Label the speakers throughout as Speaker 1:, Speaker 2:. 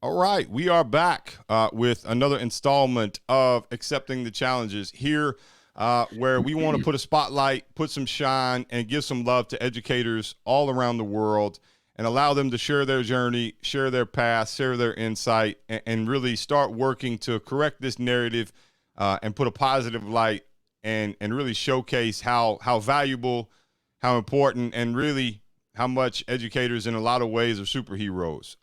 Speaker 1: All right, we are back with another installment of Accepting the Challenges here, where we want to put a spotlight, put some shine, and give some love to educators all around the world and allow them to share their journey, share their past, share their insight, and really start working to correct this narrative and put a positive light and really showcase how valuable, how important, and really how much educators in a lot of ways are superheroes.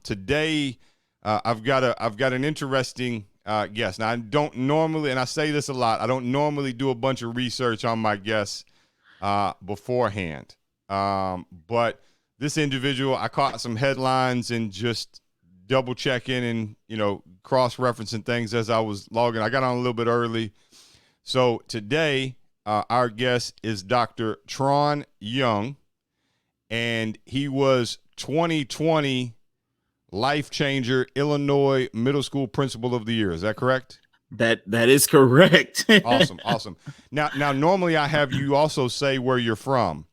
Speaker 1: Today, I've got an interesting guest. Now I don't normally, and I say this a lot, I don't normally do a bunch of research on my guests beforehand. But this individual, I caught some headlines and just double checking and cross referencing things as I was logging. I got on a little bit early, so today our guest is Dr. Tron Young. And he was 2020 Lifechanger Illinois Middle School Principal of the Year. Is that correct?
Speaker 2: That is correct.
Speaker 1: Awesome. Now, normally I have you also say where you're from,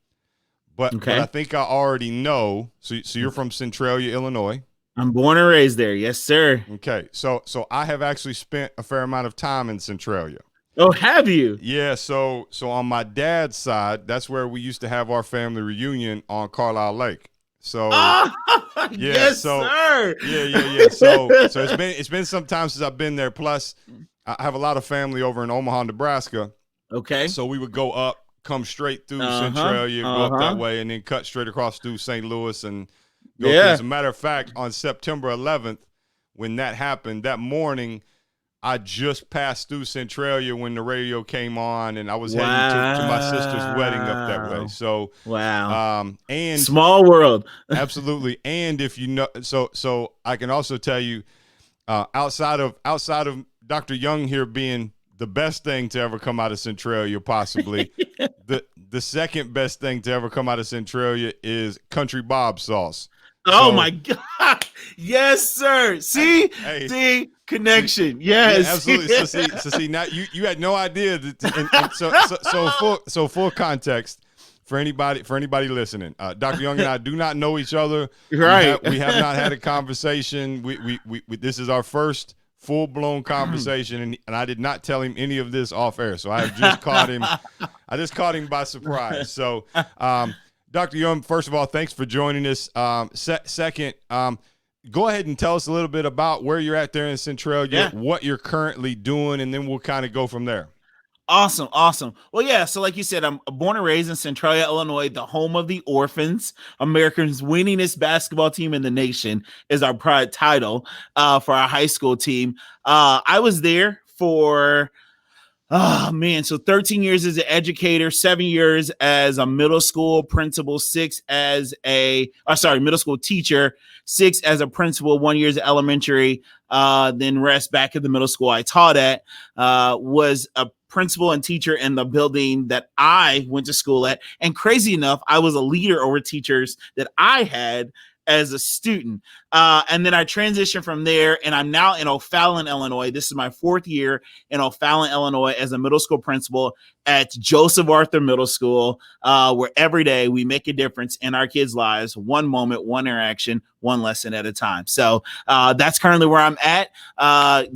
Speaker 1: but I think I already know. So you're from Centralia, Illinois.
Speaker 2: I'm born and raised there. Yes, sir.
Speaker 1: Okay. So I have actually spent a fair amount of time in Centralia.
Speaker 2: Oh, have you?
Speaker 1: Yeah, so on my dad's side, that's where we used to have our family reunion on Carlisle Lake. So
Speaker 2: yes, sir.
Speaker 1: Yeah. So it's been some time since I've been there. Plus, I have a lot of family over in Omaha, Nebraska.
Speaker 2: Okay.
Speaker 1: So we would go up, come straight through Centralia, go up that way, and then cut straight across through St. Louis and go through. As a matter of fact, on September 11th, when that happened, that morning, I just passed through Centralia when the radio came on, and I was heading to my sister's wedding up that way. So and
Speaker 2: small world.
Speaker 1: Absolutely. And if you know, so I can also tell you, outside of Dr. Young here being the best thing to ever come out of Centralia, possibly the second best thing to ever come out of Centralia is country Bob sauce.
Speaker 2: Oh my God! Yes, sir. See, connection. Yes,
Speaker 1: absolutely. So see, now you had no idea that. So full context for anybody listening. Dr. Young and I do not know each other.
Speaker 2: Right.
Speaker 1: We have not had a conversation. We this is our first full blown conversation, and I did not tell him any of this off air. So I have just caught him. I just caught him by surprise. So. Dr. Young, first of all, thanks for joining us. Second, go ahead and tell us a little bit about where you're at there in Centralia, what you're currently doing, and then we'll kind of go from there.
Speaker 2: Awesome. Well, yeah, so like you said, I'm born and raised in Centralia, Illinois, the home of the Orphans, America's winningest basketball team in the nation is our pride title for our high school team. I was there for... Oh man, so 13 years as an educator, 7 years as a middle school principal, middle school teacher, 6 as a principal, 1 year as elementary, then rest back at the middle school I taught at, was a principal and teacher in the building that I went to school at. And crazy enough, I was a leader over teachers that I had as a student. And then I transitioned from there, and I'm now in O'Fallon, Illinois. This is my 4th year in O'Fallon, Illinois, as a middle school principal at Joseph Arthur Middle School, where every day we make a difference in our kids' lives, one moment, one interaction, one lesson at a time. So that's currently where I'm at. Am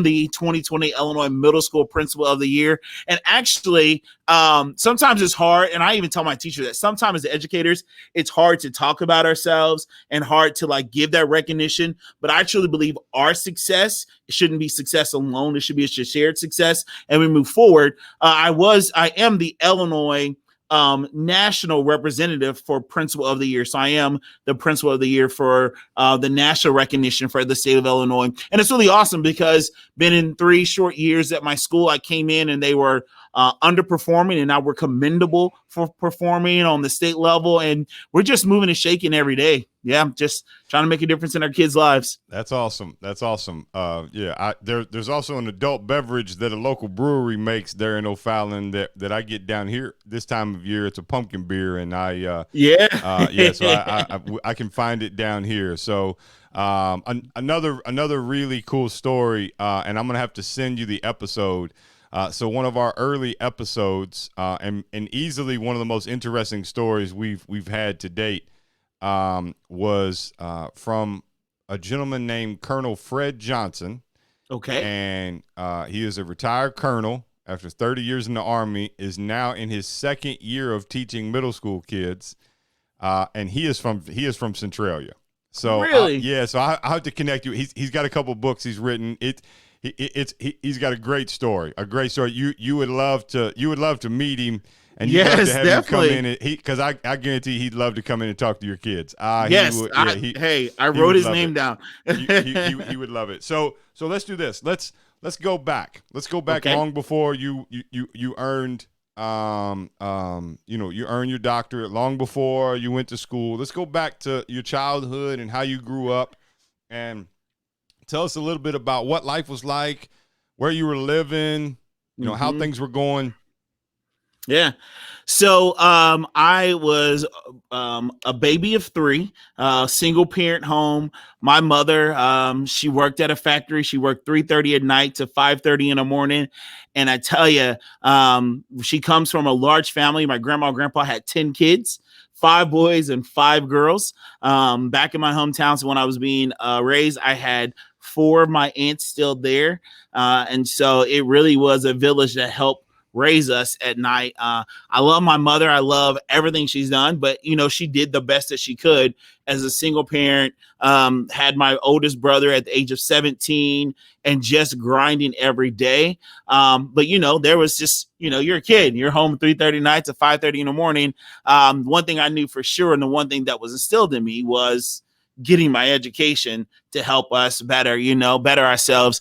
Speaker 2: the 2020 Illinois Middle School Principal of the Year. And actually, sometimes it's hard, and I even tell my teacher that sometimes as educators, it's hard to talk about ourselves and hard to give that recognition. But I truly believe our success shouldn't be success alone. It should be a shared success. And we move forward. I am the Illinois national representative for Principal of the Year. So I am the Principal of the Year for the national recognition for the state of Illinois. And it's really awesome because been in 3 short years at my school, I came in and they were underperforming, and now we're commendable for performing on the state level, and we're just moving and shaking every day. Yeah, just trying to make a difference in our kids' lives.
Speaker 1: That's awesome. There's also an adult beverage that a local brewery makes there in O'Fallon that I get down here this time of year. It's a pumpkin beer, and so I can find it down here. So another really cool story, and I'm gonna have to send you the episode. So one of our early episodes, and easily one of the most interesting stories we've had to date, was from a gentleman named Colonel Fred Johnson.
Speaker 2: Okay.
Speaker 1: And he is a retired colonel after 30 years in the Army, is now in his second year of teaching middle school kids. And he is from Centralia. So
Speaker 2: Really?
Speaker 1: so I have to connect you. He's got a couple books he's written. He's got a great story. You would love to meet him, and you'd love to have him come in, because I guarantee he'd love to come in and talk to your kids.
Speaker 2: Yes. I wrote his name down.
Speaker 1: He would love it. So let's do this. Let's go back. Let's go back long before you earned you earned your doctorate, long before you went to school. Let's go back to your childhood and how you grew up, and tell us a little bit about what life was like, where you were living, how things were going.
Speaker 2: Yeah. So I was a baby of 3, single parent home. My mother, she worked at a factory. She worked 3:30 at night to 5:30 in the morning. And I tell you, she comes from a large family. My grandma and grandpa had 10 kids, 5 boys and 5 girls. Back in my hometown, so when I was being raised, I had 4 of my aunts still there. And so it really was a village that helped raise us at night. I love my mother. I love everything she's done, but she did the best that she could as a single parent. Had my oldest brother at the age of 17 and just grinding every day. But there was just, you're a kid, you're home 3:30 nights to 5:30 in the morning. One thing I knew for sure, and the one thing that was instilled in me, was getting my education to help us better ourselves.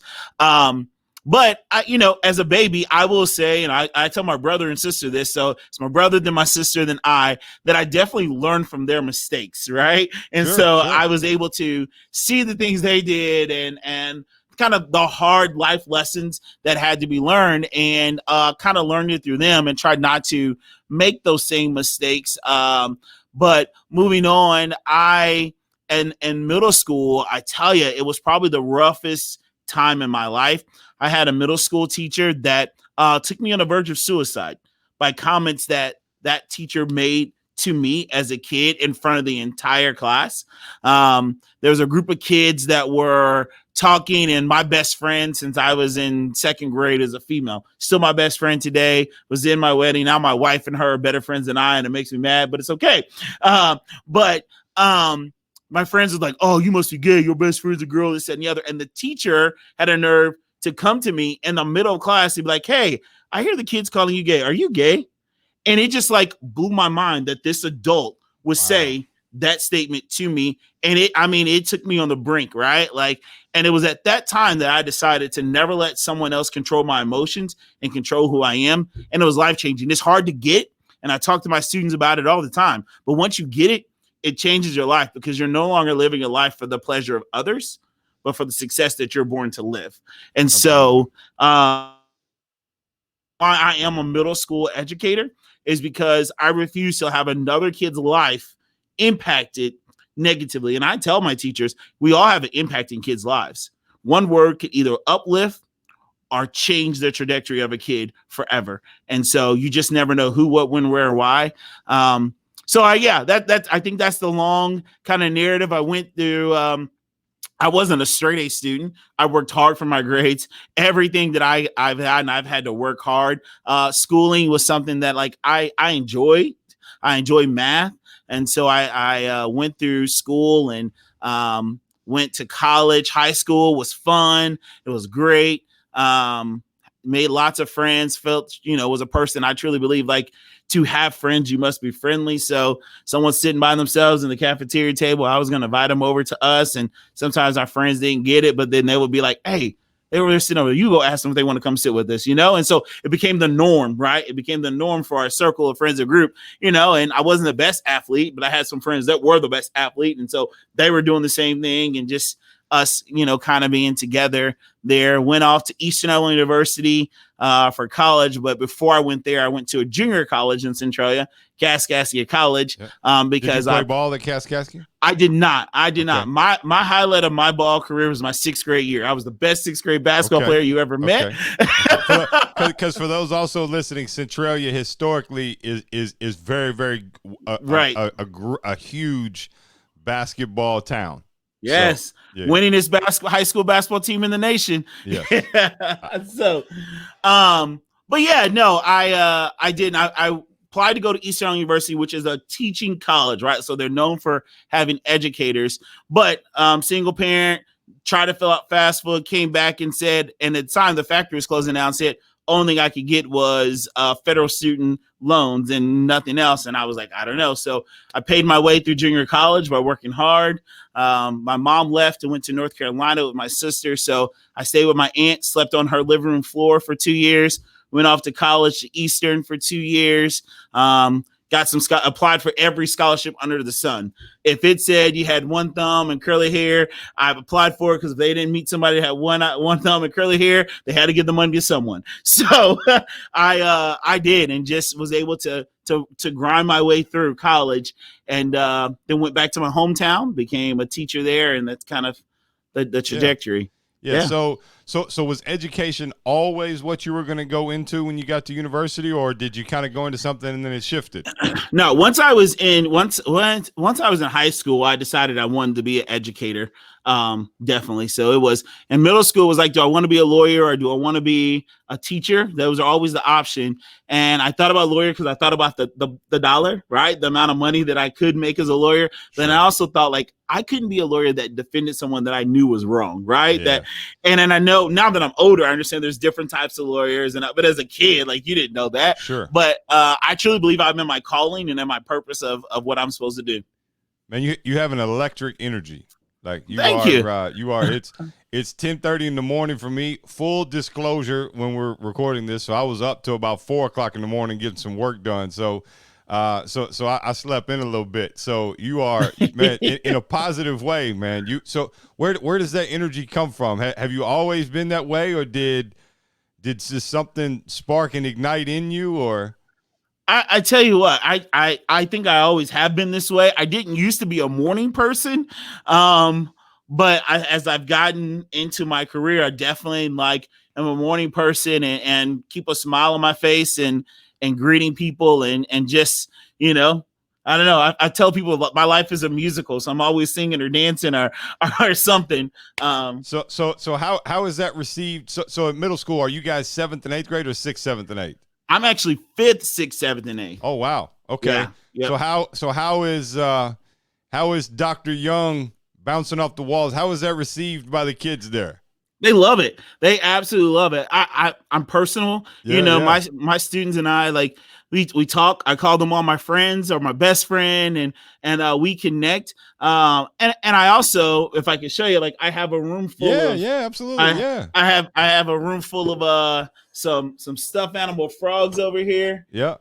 Speaker 2: But as a baby, I will say, and I tell my brother and sister this, so it's my brother, then my sister, then I, that I definitely learned from their mistakes, right? And sure. I was able to see the things they did and kind of the hard life lessons that had to be learned, and kind of learned it through them and tried not to make those same mistakes. But moving on, in middle school, I tell you, it was probably the roughest time in my life. I had a middle school teacher that took me on the verge of suicide by comments that teacher made to me as a kid in front of the entire class. There was a group of kids that were talking, and my best friend since I was in 2nd grade is a female, still my best friend today, was in my wedding. Now my wife and her are better friends than I, and it makes me mad, but it's okay. My friends was like, "Oh, you must be gay. Your best friend's a girl," this, that, and the other. And the teacher had a nerve to come to me in the middle of class and be like, "Hey, I hear the kids calling you gay. Are you gay?" And it just blew my mind that this adult would say that statement to me. And it took me on the brink, right? And it was at that time that I decided to never let someone else control my emotions and control who I am. And it was life-changing. It's hard to get, and I talk to my students about it all the time. But once you get it, it changes your life, because you're no longer living a life for the pleasure of others, but for the success that you're born to live. And so why I am a middle school educator is because I refuse to have another kid's life impacted negatively. And I tell my teachers, we all have an impact in kids' lives. One word could either uplift or change the trajectory of a kid forever. And so you just never know who, what, when, where, why. I think that's the long kind of narrative I went through. I wasn't a straight A student. I worked hard for my grades. Everything that I've had, and I've had to work hard. Schooling was something that I enjoyed. I enjoy math. And so I went through school and went to college. High school was fun. It was great. Made lots of friends, felt, was a person I truly believe, to have friends, you must be friendly. So someone's sitting by themselves in the cafeteria table, I was going to invite them over to us. And sometimes our friends didn't get it, but then they would be like, "Hey, they were sitting over, you go ask them if they want to come sit with us, And so it became the norm, right? It became the norm for our circle of friends or group, and I wasn't the best athlete, but I had some friends that were the best athlete. And so they were doing the same thing, and just us, kind of being together there. Went off to Eastern Illinois University for college. But before I went there, I went to a junior college in Centralia, Kaskaskia College. Because
Speaker 1: did you play ball at Kaskaskia?
Speaker 2: I did not. My highlight of my ball career was my 6th grade year. I was the best 6th grade basketball player you ever met.
Speaker 1: Because for those also listening, Centralia historically is very, very
Speaker 2: right.
Speaker 1: a huge basketball town. So
Speaker 2: Yes.
Speaker 1: yeah,
Speaker 2: Winningest high school basketball team in the nation.
Speaker 1: yes.
Speaker 2: So, um, but yeah, no, I didn't. I applied to go to Eastern University, which is a teaching college, right? So they're known for having educators, but single parent, tried to fill out FAFSA, came back and said, and at the time the factory was closing down, said only thing I could get was federal student loans and nothing else. And I was like, I don't know. So I paid my way through junior college by working hard. My mom left and went to North Carolina with my sister. So I stayed with my aunt, slept on her living room floor for 2 years, went off to college to Eastern for 2 years. Got some applied for every scholarship under the sun. If it said you had one thumb and curly hair, I've applied for it because if they didn't meet somebody that had one thumb and curly hair, they had to give the money to someone. So I did, and just was able to grind my way through college, and then went back to my hometown, became a teacher there, and that's kind of the trajectory.
Speaker 1: Yeah. So was education always what you were going to go into when you got to university, or did you kind of go into something and then it shifted?
Speaker 2: No, once I was in high school, I decided I wanted to be an educator. Definitely. So it was in middle school, it was like, do I want to be a lawyer or do I want to be a teacher? Those are always the option. And I thought about lawyer because I thought about the dollar, right? The amount of money that I could make as a lawyer. Sure. Then I also thought like I couldn't be a lawyer that defended someone that I knew was wrong, right?
Speaker 1: Yeah.
Speaker 2: And then I know now that I'm older, I understand there's different types of lawyers, but as a kid, like you didn't know that.
Speaker 1: Sure.
Speaker 2: But I truly believe I'm in my calling and in my purpose of what I'm supposed to do.
Speaker 1: Man, you have an electric energy. Like you
Speaker 2: Thank
Speaker 1: are. You are. It's 10:30 in the morning for me. Full disclosure, when we're recording this, so I was up till about 4 o'clock in the morning getting some work done. So I slept in a little bit. So you are, man, in a positive way, man. So where does that energy come from? Have you always been that way, or did just something spark and ignite in you, or?
Speaker 2: I tell you what, I think I always have been this way. I didn't used to be a morning person, but as I've gotten into my career, I definitely am a morning person and keep a smile on my face and greeting people and just I don't know. I tell people my life is a musical, so I'm always singing or dancing or something.
Speaker 1: So how is that received? So in middle school, are you guys 7th and 8th grade or 6th, 7th, and 8th?
Speaker 2: I'm actually 5th, 6th, 7th, and 8th.
Speaker 1: Oh wow. Okay. Yeah. Yep. So how is Dr. Young bouncing off the walls? How is that received by the kids there?
Speaker 2: They love it. They absolutely love it. I'm personal. Yeah. My students and I we talk. I call them all my friends or my best friend, and we connect. And I also, if I can show you, I have a room full of
Speaker 1: absolutely.
Speaker 2: I have a room full of some stuffed animal frogs over here.
Speaker 1: Yeah.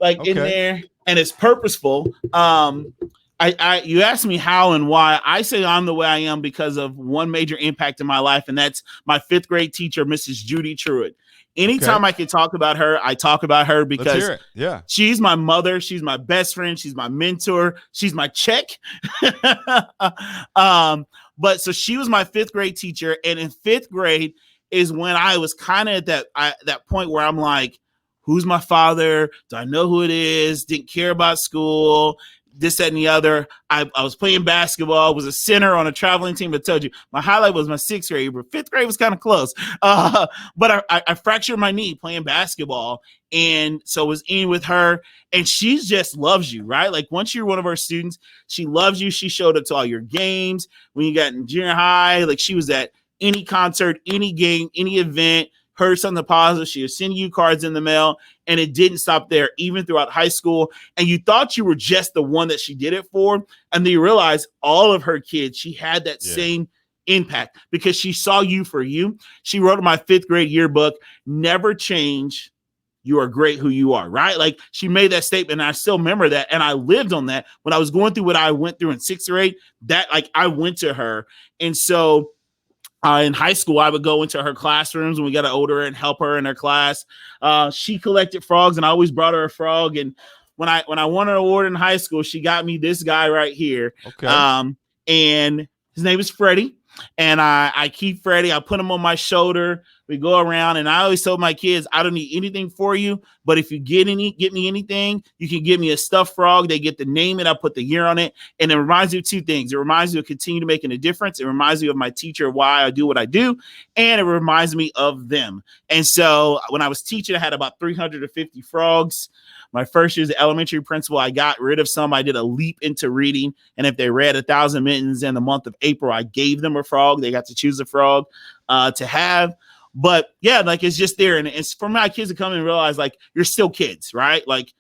Speaker 2: In there, and it's purposeful. You asked me how and why. I say I'm the way I am because of one major impact in my life, and that's my 5th grade teacher, Mrs. Judy Truitt. Anytime I can talk about her, I talk about her because she's my mother. She's my best friend. She's my mentor. She's my check. But so she was my 5th grade teacher. And in 5th grade is when I was kind of at that point where I'm like, who's my father? Do I know who it is? Didn't care about school. This, that, and the other. I was playing basketball, was a center on a traveling team. I told you my highlight was my 6th grade, but 5th grade was kind of close. But I fractured my knee playing basketball. And so was in with her, and she just loves you, right? Once you're one of our students, she loves you. She showed up to all your games when you got in junior high. She was at any concert, any game, any event. Heard something positive, she would send you cards in the mail, and it didn't stop there, even throughout high school. And you thought you were just the one that she did it for, and then you realize all of her kids, she had that same impact because she saw you for you. She wrote in my 5th grade yearbook, "Never change. You are great who you are," right? She made that statement, and I still remember that, and I lived on that. When I was going through what I went through in 6th grade, that I went to her. And so in high school, I would go into her classrooms when we got older and help her in her class. She collected frogs, and I always brought her a frog. And when I won an award in high school, she got me this guy right here.
Speaker 1: Okay.
Speaker 2: And His name is Freddie. And I keep Freddie. I put him on my shoulder. We go around, and I always tell my kids, I don't need anything for you, but if you get me anything, you can give me a stuffed frog. They get to name it. I put the year on it, and it reminds you of two things. It reminds you of continue making a difference. It reminds you of my teacher, why I do what I do, and it reminds me of them. And so when I was teaching, I had about 350 frogs. My first year as an elementary principal, I got rid of some. I did a leap into reading. And if they read 1,000 mittens in the month of April, I gave them a frog. They got to choose a frog to have. But yeah, like it's just there. And it's for my kids to come and realize like you're still kids, right? Like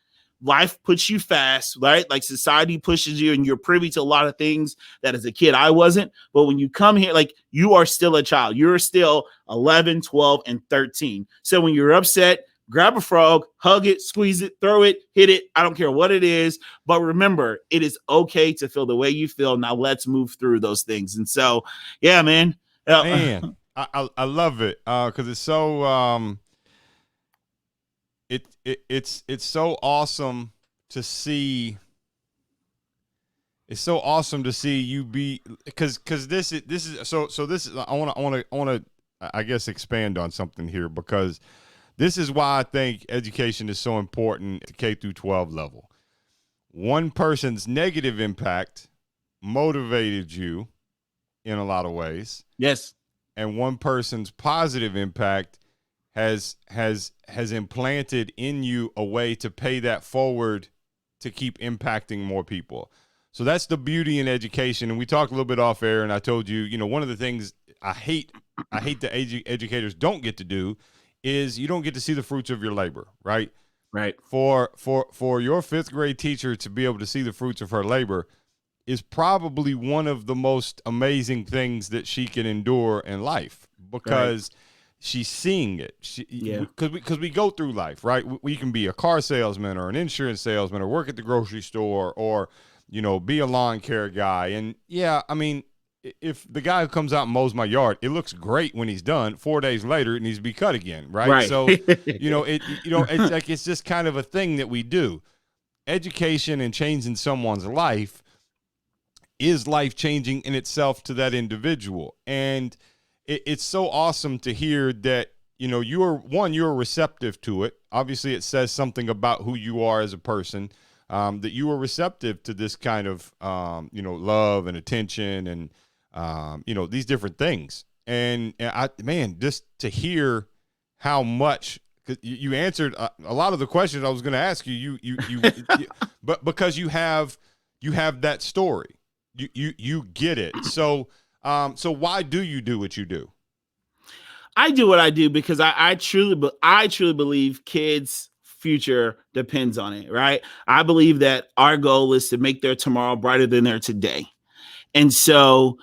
Speaker 2: life puts you fast, right? Like society pushes you and you're privy to a lot of things that as a kid I wasn't. But when you come here, like you are still a child. You're still 11, 12, and 13. So when you're upset, grab a frog, hug it, squeeze it, throw it, hit it. I don't care what it is. But remember, it is okay to feel the way you feel. Now let's move through those things. And so, yeah, man.
Speaker 1: Man, I love it because it's so it's so awesome to see. It's so awesome to see you be because this is I want to I guess expand on something here because this is why I think education is so important at the K through 12 level. One person's negative impact motivated you in a lot of ways.
Speaker 2: Yes.
Speaker 1: And one person's positive impact has implanted in you a way to pay that forward to keep impacting more people. So that's the beauty in education. And we talked a little bit off air, and I told you, one of the things I hate the educators don't get to do is you don't get to see the fruits of your labor, right?
Speaker 2: Right.
Speaker 1: For your fifth grade teacher to be able to see the fruits of her labor is probably one of the most amazing things that she can endure in life because she's seeing it. Because we go through life, right? We can be a car salesman or an insurance salesman or work at the grocery store or, be a lawn care guy. And yeah, I mean, if the guy who comes out and mows my yard, it looks great when he's done. 4 days later, it needs to be cut again, right? So, it's like it's just kind of a thing that we do. Education and changing someone's life is life-changing in itself to that individual. And it's so awesome to hear that, you're receptive to it. Obviously, it says something about who you are as a person, that you are receptive to this kind of, love and attention and, these different things. And just to hear how much, cause you answered a lot of the questions I was going to ask you, but because you have that story, you get it. So why do you do what you do?
Speaker 2: I do what I do because I truly believe kids' future depends on it, right? I believe that our goal is to make their tomorrow brighter than their today. And so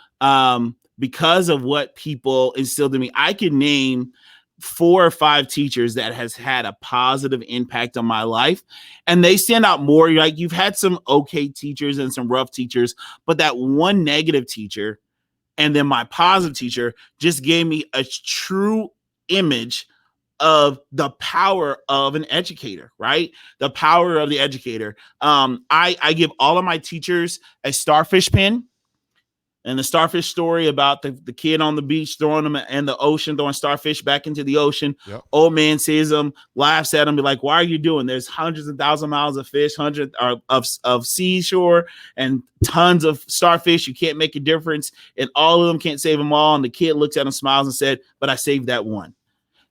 Speaker 2: because of what people instilled in me, I can name 4 or 5 teachers that has had a positive impact on my life, and they stand out more. Like you've had some okay teachers and some rough teachers, but that one negative teacher and then my positive teacher just gave me a true image of the power of an educator, right? The power of the educator. I give all of my teachers a starfish pin. And the starfish story about the kid on the beach throwing them in the ocean, throwing starfish back into the ocean.
Speaker 1: Yep.
Speaker 2: Old man sees them, laughs at him, be like, "Why are you doing? There's hundreds of thousands of miles of fish, hundreds of seashore, and tons of starfish. You can't make a difference, and all of them can't save them all." And the kid looks at him, smiles, and said, "But I saved that one."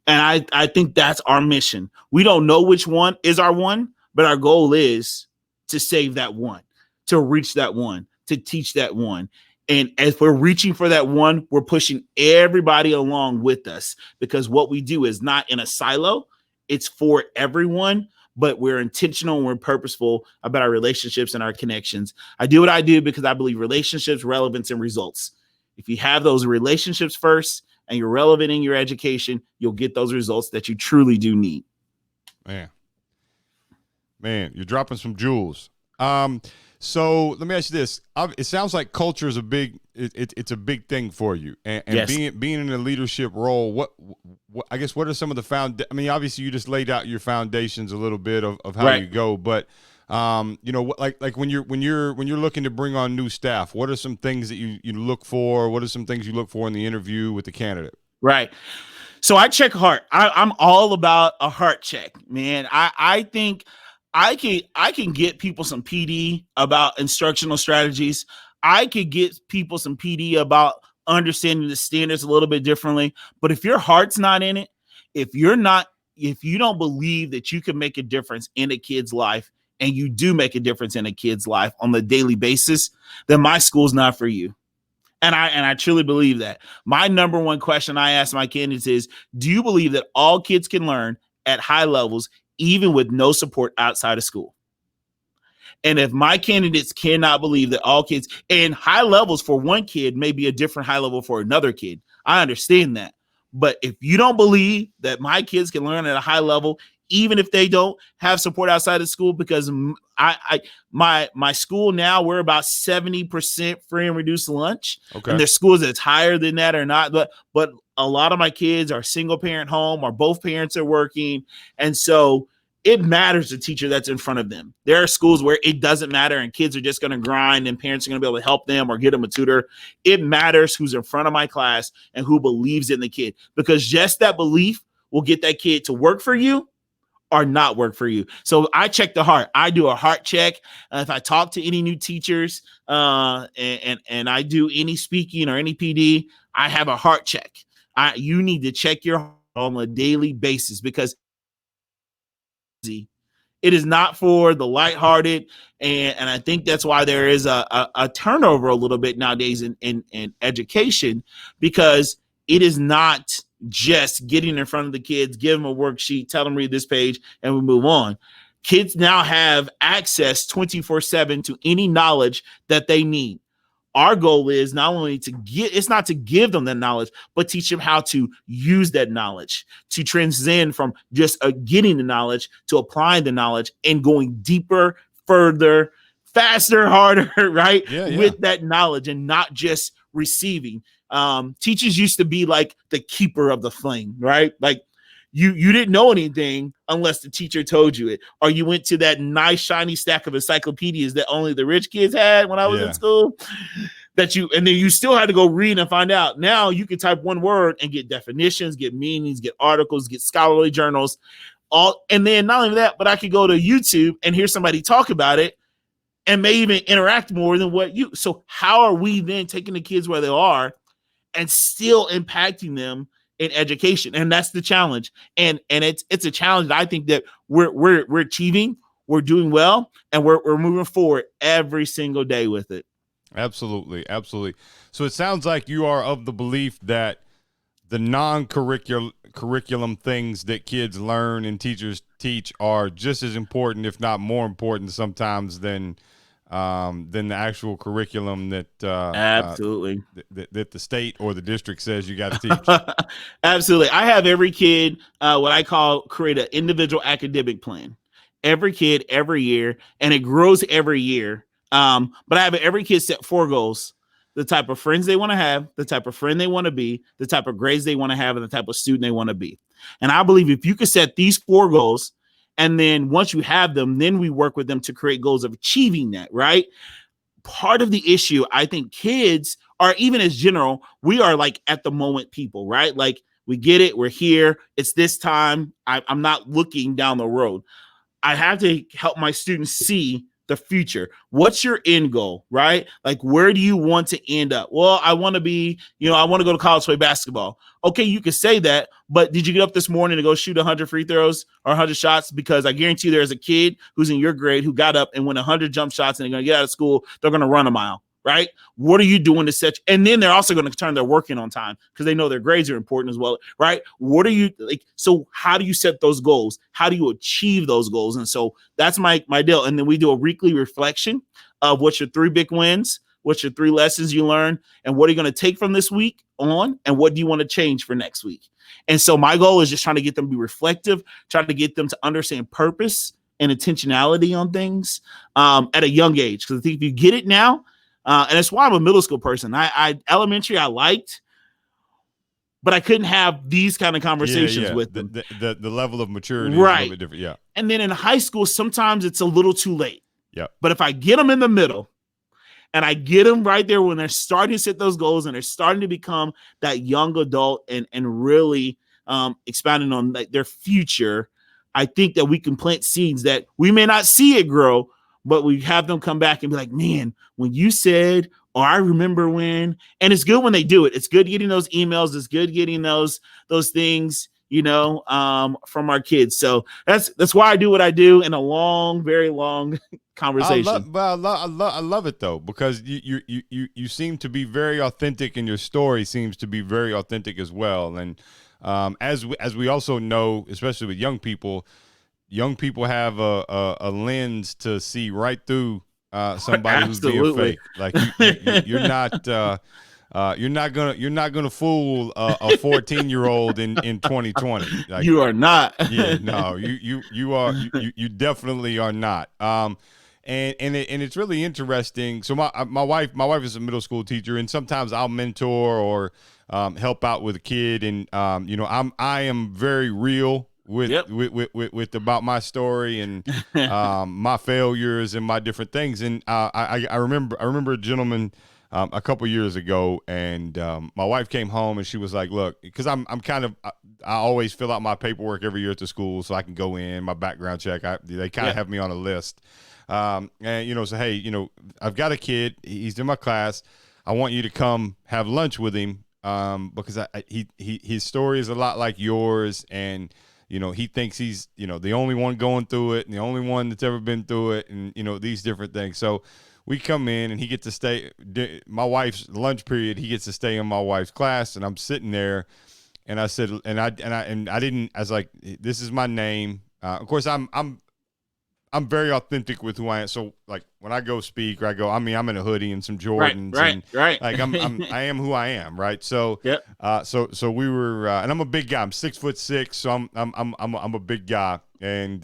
Speaker 2: And I think that's our mission. We don't know which one is our one, but our goal is to save that one, to reach that one, to teach that one. And as we're reaching for that one, we're pushing everybody along with us because what we do is not in a silo. It's for everyone, but we're intentional and we're purposeful about our relationships and our connections. I do what I do because I believe relationships, relevance, and results. If you have those relationships first and you're relevant in your education, you'll get those results that you truly do need.
Speaker 1: Man, you're dropping some jewels. So let me ask you this. It sounds like culture is it's a big thing for you. And
Speaker 2: yes.
Speaker 1: being in a leadership role, what I guess, what are some of the obviously you just laid out your foundations a little bit of how
Speaker 2: right.
Speaker 1: you go, but Like when you're looking to bring on new staff, what are some things that you look for? What are some things you look for in the interview with the candidate?
Speaker 2: Right. So I check heart. I'm all about a heart check, man. I think I can get people some PD about instructional strategies. I could get people some PD about understanding the standards a little bit differently. But if your heart's not in it, if you're not, if you don't believe that you can make a difference in a kid's life, and you do make a difference in a kid's life on a daily basis, then my school's not for you. And I truly believe that. My number one question I ask my candidates is, do you believe that all kids can learn at high levels, even with no support outside of school? And if my candidates cannot believe that all kids, and high levels for one kid may be a different high level for another kid, I understand that. But if you don't believe that my kids can learn at a high level, even if they don't have support outside of school, because my school now, we're about 70% free and reduced lunch.
Speaker 1: Okay.
Speaker 2: And there's schools that's higher than that or not, but a lot of my kids are single parent home, or both parents are working, and so it matters the teacher that's in front of them. There are schools where it doesn't matter and kids are just going to grind and parents are going to be able to help them or get them a tutor. It matters who's in front of my class and who believes in the kid, because just that belief will get that kid to work for you or not work for you. So I check the heart. I do a heart check. If I talk to any new teachers and I do any speaking or any PD, I have a heart check. You need to check your heart on a daily basis, because it is not for the lighthearted. And I think that's why there is a turnover a little bit nowadays in education, because it is not just getting in front of the kids, give them a worksheet, tell them read this page, and we move on. Kids now have access 24/7 to any knowledge that they need. Our goal is not only it's not to give them that knowledge, but teach them how to use that knowledge, to transcend from just getting the knowledge to applying the knowledge and going deeper, further, faster, harder, right?
Speaker 1: Yeah.
Speaker 2: With that knowledge, and not just receiving. Teachers used to be like the keeper of the flame, right? Like you didn't know anything unless the teacher told you it, or you went to that nice shiny stack of encyclopedias that only the rich kids had when I was in school, and then you still had to go read and find out. Now you can type one word and get definitions, get meanings, get articles, get scholarly journals, and then not only that, but I could go to YouTube and hear somebody talk about it and may even interact more than so how are we then taking the kids where they are and still impacting them in education? And that's the challenge. And it's a challenge that I think that we're achieving, we're doing well, and we're moving forward every single day with it.
Speaker 1: Absolutely. So it sounds like you are of the belief that the non-curriculum things that kids learn and teachers teach are just as important, if not more important sometimes, than the actual curriculum that
Speaker 2: absolutely
Speaker 1: that the state or the district says you got to teach.
Speaker 2: Absolutely. I have every kid what I call create an individual academic plan. Every kid every year, and it grows every year. But I have every kid set 4 goals: the type of friends they want to have, the type of friend they want to be, the type of grades they want to have, and the type of student they want to be. And I believe if you could set these 4 goals, and then once you have them, then we work with them to create goals of achieving that, right? Part of the issue, I think kids are, even as general, we are like at the moment people, right? Like we get it, we're here, it's this time, I'm not looking down the road. I have to help my students see the future. What's your end goal, right? Like, where do you want to end up? Well, I want to be, I want to go to college to play basketball. Okay, you can say that, but did you get up this morning to go shoot 100 free throws or 100 shots? Because I guarantee you there's a kid who's in your grade who got up and went 100 jump shots, and they're going to get out of school, they're going to run a mile, right? What are you doing to set? And then they're also going to turn their work in on time because they know their grades are important as well, right? What are you like? So how do you set those goals? How do you achieve those goals? And so that's my deal. And then we do a weekly reflection of what's your 3 big wins, what's your 3 lessons you learned, and what are you going to take from this week on, and what do you want to change for next week? And so my goal is just trying to get them to be reflective, trying to get them to understand purpose and intentionality on things at a young age. Because I think if you get it now, and that's why I'm a middle school person. I elementary I liked, but I couldn't have these kind of conversations with them.
Speaker 1: The level of maturity is a little bit different. Yeah.
Speaker 2: And then in high school, sometimes it's a little too late.
Speaker 1: Yeah.
Speaker 2: But if I get them in the middle and I get them right there when they're starting to set those goals and they're starting to become that young adult and really expanding on like their future, I think that we can plant seeds that we may not see it grow, but we have them come back and be like, man, when you said, or I remember when, and it's good when they do it. It's good getting those emails. It's good getting those things, from our kids. So that's why I do what I do in a long, very long conversation.
Speaker 1: I love it though, because you seem to be very authentic, and your story seems to be very authentic as well. And as we also know, especially with young people have a lens to see right through somebody who's being fake. Like you're not gonna fool a 14-year-old in 2020. Like,
Speaker 2: you are not.
Speaker 1: Yeah, no, you definitely are not. And it's really interesting. So my wife is a middle school teacher, and sometimes I'll mentor or help out with a kid, and I am very real with about my story and my failures and my different things. And I remember a gentleman a couple years ago, and my wife came home and she was like, look, because I always fill out my paperwork every year at the school so I can go in, my background check. They kind of have me on a list. And so, hey, I've got a kid, he's in my class. I want you to come have lunch with him because his story is a lot like yours, and he thinks he's, the only one going through it and the only one that's ever been through it, and, these different things. So we come in and he gets to stay, my wife's lunch period, he gets to stay in my wife's class, and I'm sitting there, and I said, I was like, this is my name. Of course, I'm very authentic with who I am. So like when I go speak or I'm in a hoodie and some Jordans,
Speaker 2: right.
Speaker 1: Like I am who I am. Right. So, so we were, and I'm a big guy. I'm 6'6". So I'm a big guy. And,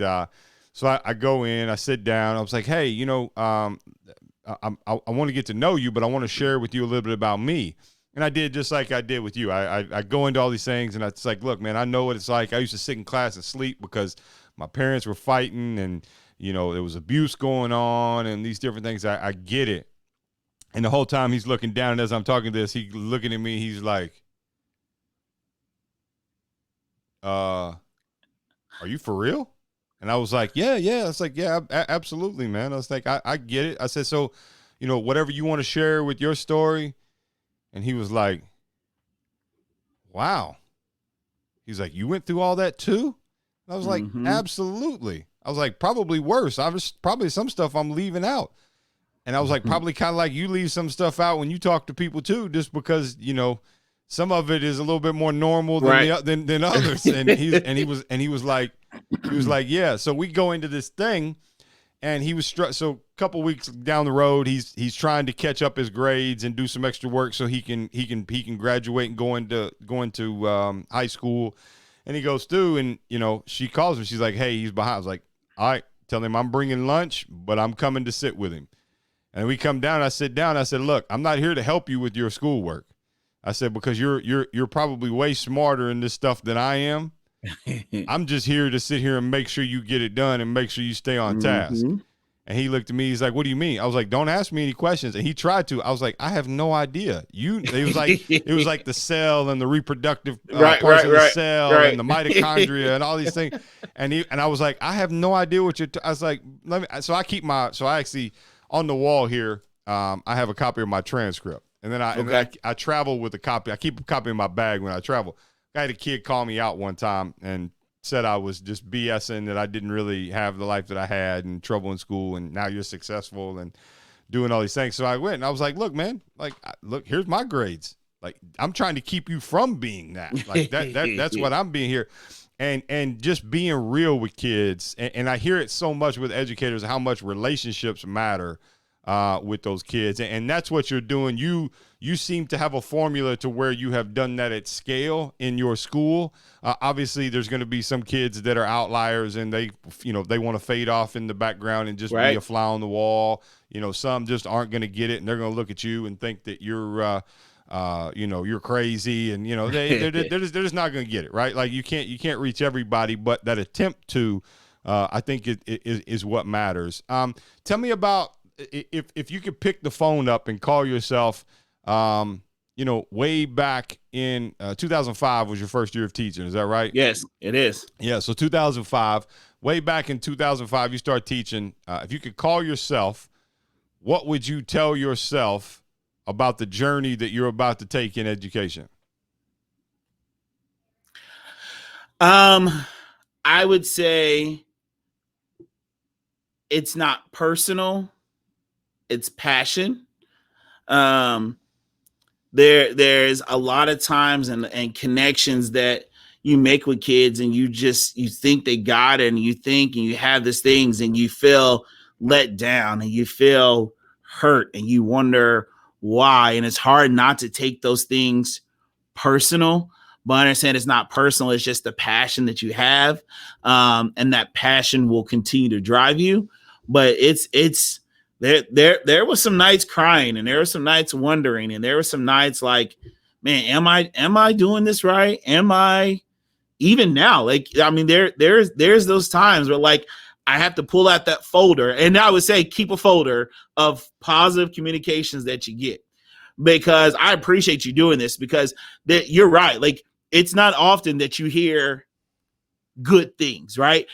Speaker 1: so I go in, I sit down. I was like, hey, I want to get to know you, but I want to share with you a little bit about me. And I did just like I did with you. I go into all these things, and it's like, look, man, I know what it's like. I used to sit in class and sleep because my parents were fighting, and there was abuse going on and these different things. I get it. And the whole time he's looking down, and as I'm talking this, he's looking at me. He's like, are you for real? And I was like, yeah. I was like, yeah, absolutely, man. I was like, I get it. I said, so, whatever you want to share with your story. And he was like, wow. He's like, you went through all that too? And I was like, absolutely. I was like, probably worse. I was probably some stuff I'm leaving out. And I was like, probably kind of like you leave some stuff out when you talk to people too, just because, some of it is a little bit more normal than others. And he was like, yeah. So we go into this thing, and he was so a couple weeks down the road, he's trying to catch up his grades and do some extra work so he can graduate and go into high school. And he goes through, and she calls him. She's like, hey, he's behind. I was like, all right, tell him I'm bringing lunch, but I'm coming to sit with him. And we come down, I sit down, I said, look, I'm not here to help you with your schoolwork. I said, because you're probably way smarter in this stuff than I am. I'm just here to sit here and make sure you get it done and make sure you stay on task. And he looked at me, he's like, what do you mean? I was like, don't ask me any questions. And he tried to. I was like, I have no idea. It was like the cell and the reproductive parts of the cell and the mitochondria and all these things. And I was like, I have no idea what I was like, so I actually on the wall here, I have a copy of my transcript. And then I travel with a copy. I keep a copy in my bag when I travel. I had a kid call me out one time and said I was just BSing, that I didn't really have the life that I had and trouble in school, and now you're successful and doing all these things. So I went and I was like, look, man, look, here's my grades. Like, I'm trying to keep you from being that. Like that's what I'm being here. And just being real with kids. And I hear it so much with educators, how much relationships matter with those kids. And that's what you're doing. You seem to have a formula to where you have done that at scale in your school. Obviously, there's going to be some kids that are outliers, and they want to fade off in the background and just be a fly on the wall. Some just aren't going to get it, and they're going to look at you and think that you're you're crazy, and they're just not going to get it, right? Like you can't reach everybody, but that attempt to, I think is what matters. Tell me about if you could pick the phone up and call yourself, way back in 2005 was your first year of teaching. Is that right?
Speaker 2: Yes, it is.
Speaker 1: Yeah. So 2005, way back in 2005, you start teaching. If you could call yourself, what would you tell yourself about the journey that you're about to take in education?
Speaker 2: I would say it's not personal, it's passion. There's a lot of times and connections that you make with kids, and you think they got it, and you have these things, and you feel let down, and you feel hurt, and you wonder why. And it's hard not to take those things personal, but I understand it's not personal. It's just the passion that you have. And that passion will continue to drive you. But it's there was some nights crying, and there were some nights wondering, and there were some nights like, man, am I doing this right? Am I even now? Like, I mean, there's those times where like I have to pull out that folder, and I would say keep a folder of positive communications that you get, because I appreciate you doing this, because you're right. Like, it's not often that you hear good things, right?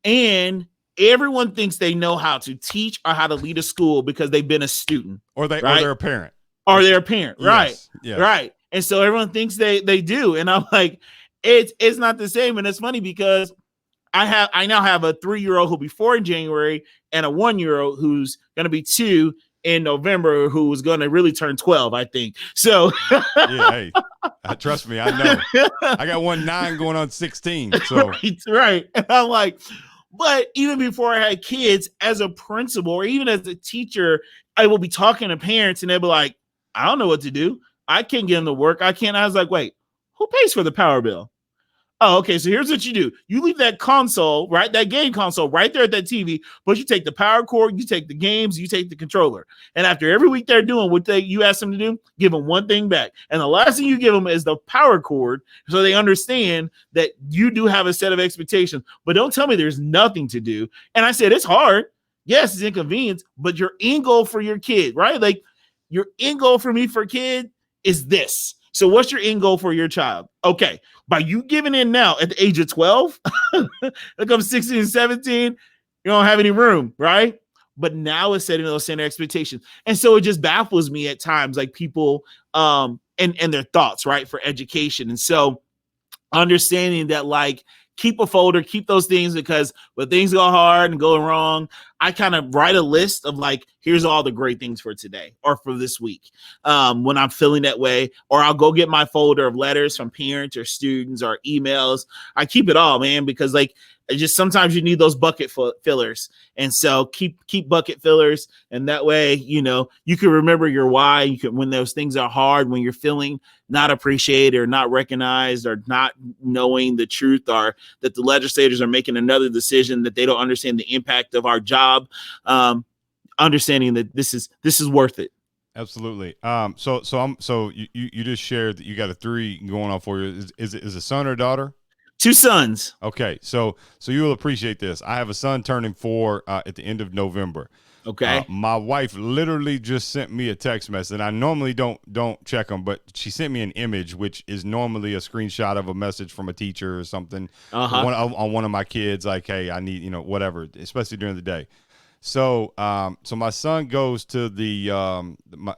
Speaker 2: And everyone thinks they know how to teach or how to lead a school because they've been a student,
Speaker 1: or
Speaker 2: right?
Speaker 1: or they're a parent,
Speaker 2: right?
Speaker 1: Yes.
Speaker 2: Right. And so everyone thinks they do, and I'm like, it's not the same. And it's funny because I now have a 3-year-old who'll be 4 in January, and a 1-year-old who's going to be 2 in November, who's going to really turn 12, I think. So
Speaker 1: yeah, hey, trust me, I know. I got 9 going on 16. So
Speaker 2: right. And I'm like, but even before I had kids, as a principal or even as a teacher, I will be talking to parents, and they'll be like, I don't know what to do. I can't get them to work. I can't. I was like, wait, who pays for the power bill? Oh, okay. So here's what you do. You leave that console, right? That game console right there at that TV, but you take the power cord, you take the games, you take the controller. And after every week they're doing what you ask them to do, give them one thing back. And the last thing you give them is the power cord, so they understand that you do have a set of expectations, but don't tell me there's nothing to do. And I said, it's hard. Yes, it's inconvenience, but your end goal for your kid, right? Like, your end goal for me for kid is this. So what's your end goal for your child? Okay. By you giving in now at the age of 12, it comes 16 and 17, you don't have any room, right? But now it's setting those center expectations. And so it just baffles me at times, like people and their thoughts, right, for education. And so understanding that, like, keep a folder, keep those things, because when things go hard and go wrong, I kind of write a list of like, here's all the great things for today or for this week. When I'm feeling that way, or I'll go get my folder of letters from parents or students or emails. I keep it all, man, because like, it just sometimes you need those bucket fillers. And so keep bucket fillers. And that way, you can remember your why. You can, when those things are hard, when you're feeling not appreciated or not recognized or not knowing the truth, or that the legislators are making another decision, that they don't understand the impact of our job, understanding that this is worth it.
Speaker 1: Absolutely. So you just shared that you got a 3 going on for you. Is a son or daughter?
Speaker 2: 2 sons.
Speaker 1: Okay. So you will appreciate this. I have a son turning 4 at the end of November.
Speaker 2: Okay.
Speaker 1: My wife literally just sent me a text message, and I normally don't check them, but she sent me an image, which is normally a screenshot of a message from a teacher or something on one of my kids, like, hey, I need, whatever, especially during the day. So my son goes to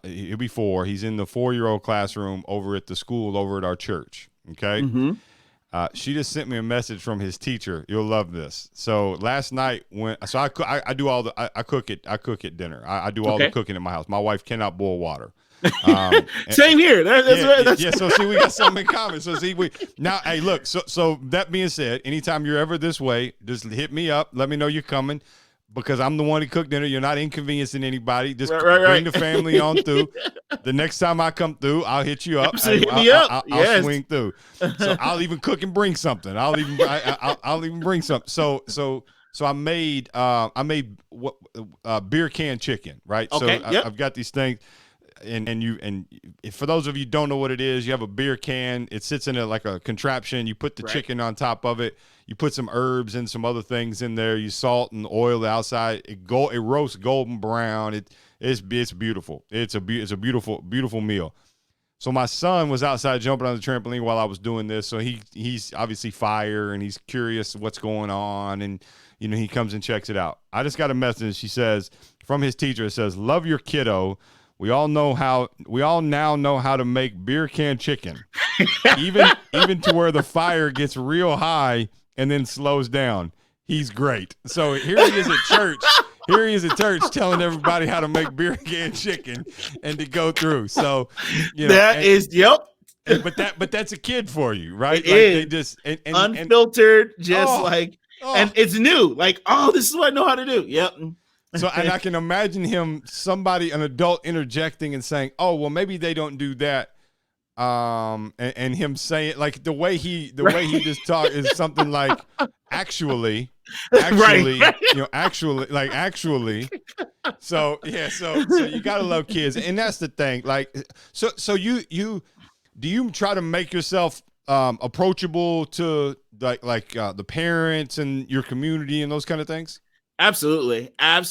Speaker 1: he'll be 4. He's in the 4-year-old classroom over at the school over at our church. Okay.
Speaker 2: Mm-hmm.
Speaker 1: She just sent me a message from his teacher. You'll love this. So last night I do all the I cook at dinner. I do all the cooking in my house. My wife cannot boil water.
Speaker 2: Same here.
Speaker 1: Yeah. So see, we got something in common. So see, now, hey, look. So that being said, anytime you're ever this way, just hit me up. Let me know you're coming, because I'm the one who cooked dinner. You're not inconveniencing anybody. Just bring the family on through. The next time I come through, I'll hit you up.
Speaker 2: Hit me up.
Speaker 1: I'll swing through. So I'll even cook and bring something. I'll even bring something. So I made beer can chicken, right?
Speaker 2: Okay.
Speaker 1: So I've got these things. and for those of you who don't know what it is, you have a beer can. It sits in like a contraption. You put the chicken on top of it. You put some herbs and some other things in there. You salt and oil the outside. It roasts golden brown. It's beautiful. It's a beautiful meal. So my son was outside jumping on the trampoline while I was doing this. So he's obviously fire and he's curious what's going on, and he comes and checks it out. I just got a message. She says from his teacher. It says, "Love your kiddo. We all now know how to make beer can chicken, even to where the fire gets real high and then slows down. He's great." So here he is at church. Here he is at church telling everybody how to make beer can chicken and to go through. So but that's a kid for you, right?
Speaker 2: It
Speaker 1: like
Speaker 2: is.
Speaker 1: They just
Speaker 2: unfiltered, and it's new. Like, oh, this is what I know how to do. Yep.
Speaker 1: So, and I can imagine an adult interjecting and saying, "Oh, well, maybe they don't do that." And him saying, like, the way he just talk is something like, actually,
Speaker 2: right.
Speaker 1: actually. So yeah, so you gotta love kids, and that's the thing. Like, so you do you try to make yourself approachable to like the parents and your community and those kind of things?
Speaker 2: Absolutely. I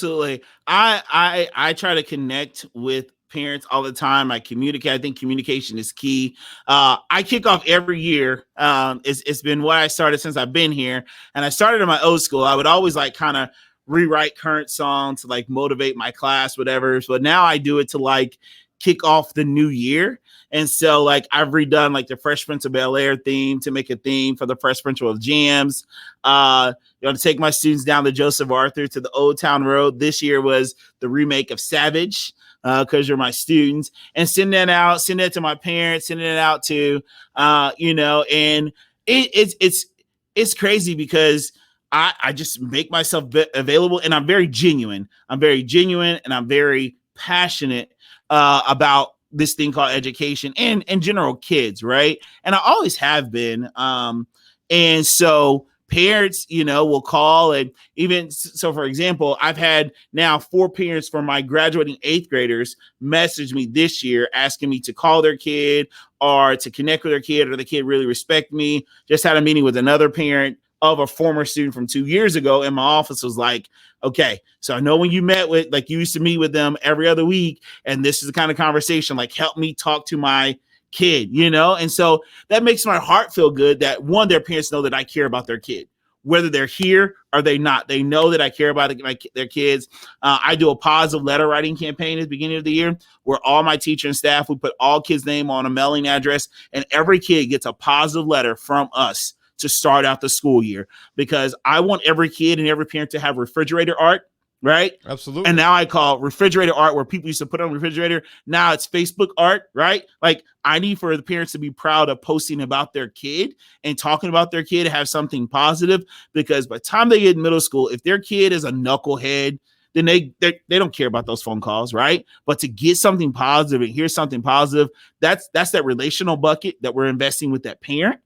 Speaker 2: try to connect with parents all the time. I communicate. I think communication is key. I kick off every year. It's been what I started since I've been here, and I started in my old school. I would always like kind of rewrite current songs to like motivate my class, whatever. But now I do it to like kick off the new year. And so like I've redone like the Fresh Prince of Bel-Air theme to make a theme for the Fresh Prince of Jams. To take my students down the Joseph Arthur to the Old Town Road. This year was the remake of Savage, because you're my students, and send that to my parents, sending it out to, and it's crazy because I just make myself available, and I'm very genuine. And I'm very passionate about this thing called education and general kids, right? And I always have been. And so parents, will call, and even so, for example, I've had now 4 parents from my graduating 8th graders message me this year asking me to call their kid or to connect with their kid, or the kid really respect me. Just had a meeting with another parent of a former student from 2 years ago, and my office was like, okay, so I know when you met with, like, you used to meet with them every other week, and this is the kind of conversation, like, help me talk to my kid, and so that makes my heart feel good that, one, their parents know that I care about their kid, whether they're here or they not. They know that I care about their kids. I do a positive letter writing campaign at the beginning of the year where all my teacher and staff, we put all kids' name on a mailing address, and every kid gets a positive letter from us to start out the school year, because I want every kid and every parent to have refrigerator art, right?
Speaker 1: Absolutely.
Speaker 2: And now I call refrigerator art where people used to put on refrigerator. Now it's Facebook art, right? Like, I need for the parents to be proud of posting about their kid and talking about their kid, have something positive, because by the time they get in middle school, if their kid is a knucklehead, then they don't care about those phone calls, right? But to get something positive and hear something positive, that's that relational bucket that we're investing with that parent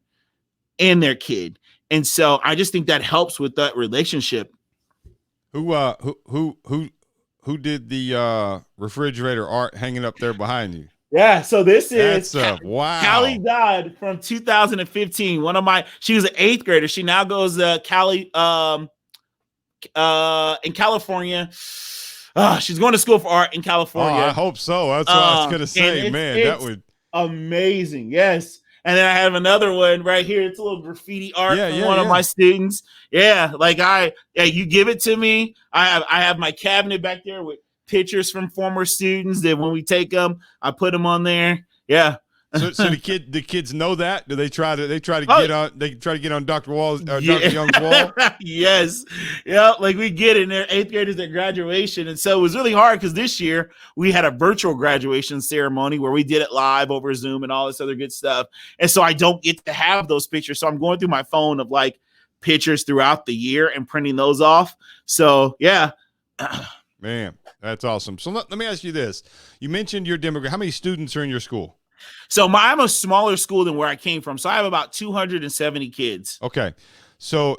Speaker 2: and their kid. And so I just think that helps with that relationship.
Speaker 1: Who did the refrigerator art hanging up there behind you?
Speaker 2: Yeah, so this is
Speaker 1: wow.
Speaker 2: Callie Dodd from 2015. She was an 8th grader. She now goes Callie in California. She's going to school for art in California.
Speaker 1: Oh, I hope so. That's what I was gonna say, man. That would
Speaker 2: amazing. Yes. And then I have another one right here. It's a little graffiti art from one of my students. Yeah, you give it to me. I have my cabinet back there with pictures from former students that when we take them, I put them on there. Yeah.
Speaker 1: So the kids know that? Do they try to get on Dr. Young's wall?
Speaker 2: Yes. Yeah, like we get in there, 8th graders at graduation. And so it was really hard because this year we had a virtual graduation ceremony where we did it live over Zoom and all this other good stuff. And so I don't get to have those pictures. So I'm going through my phone of like pictures throughout the year and printing those off. So yeah.
Speaker 1: Man, that's awesome. So let me ask you this. You mentioned your demographic. How many students are in your school?
Speaker 2: So I'm a smaller school than where I came from. So I have about 270 kids.
Speaker 1: Okay. So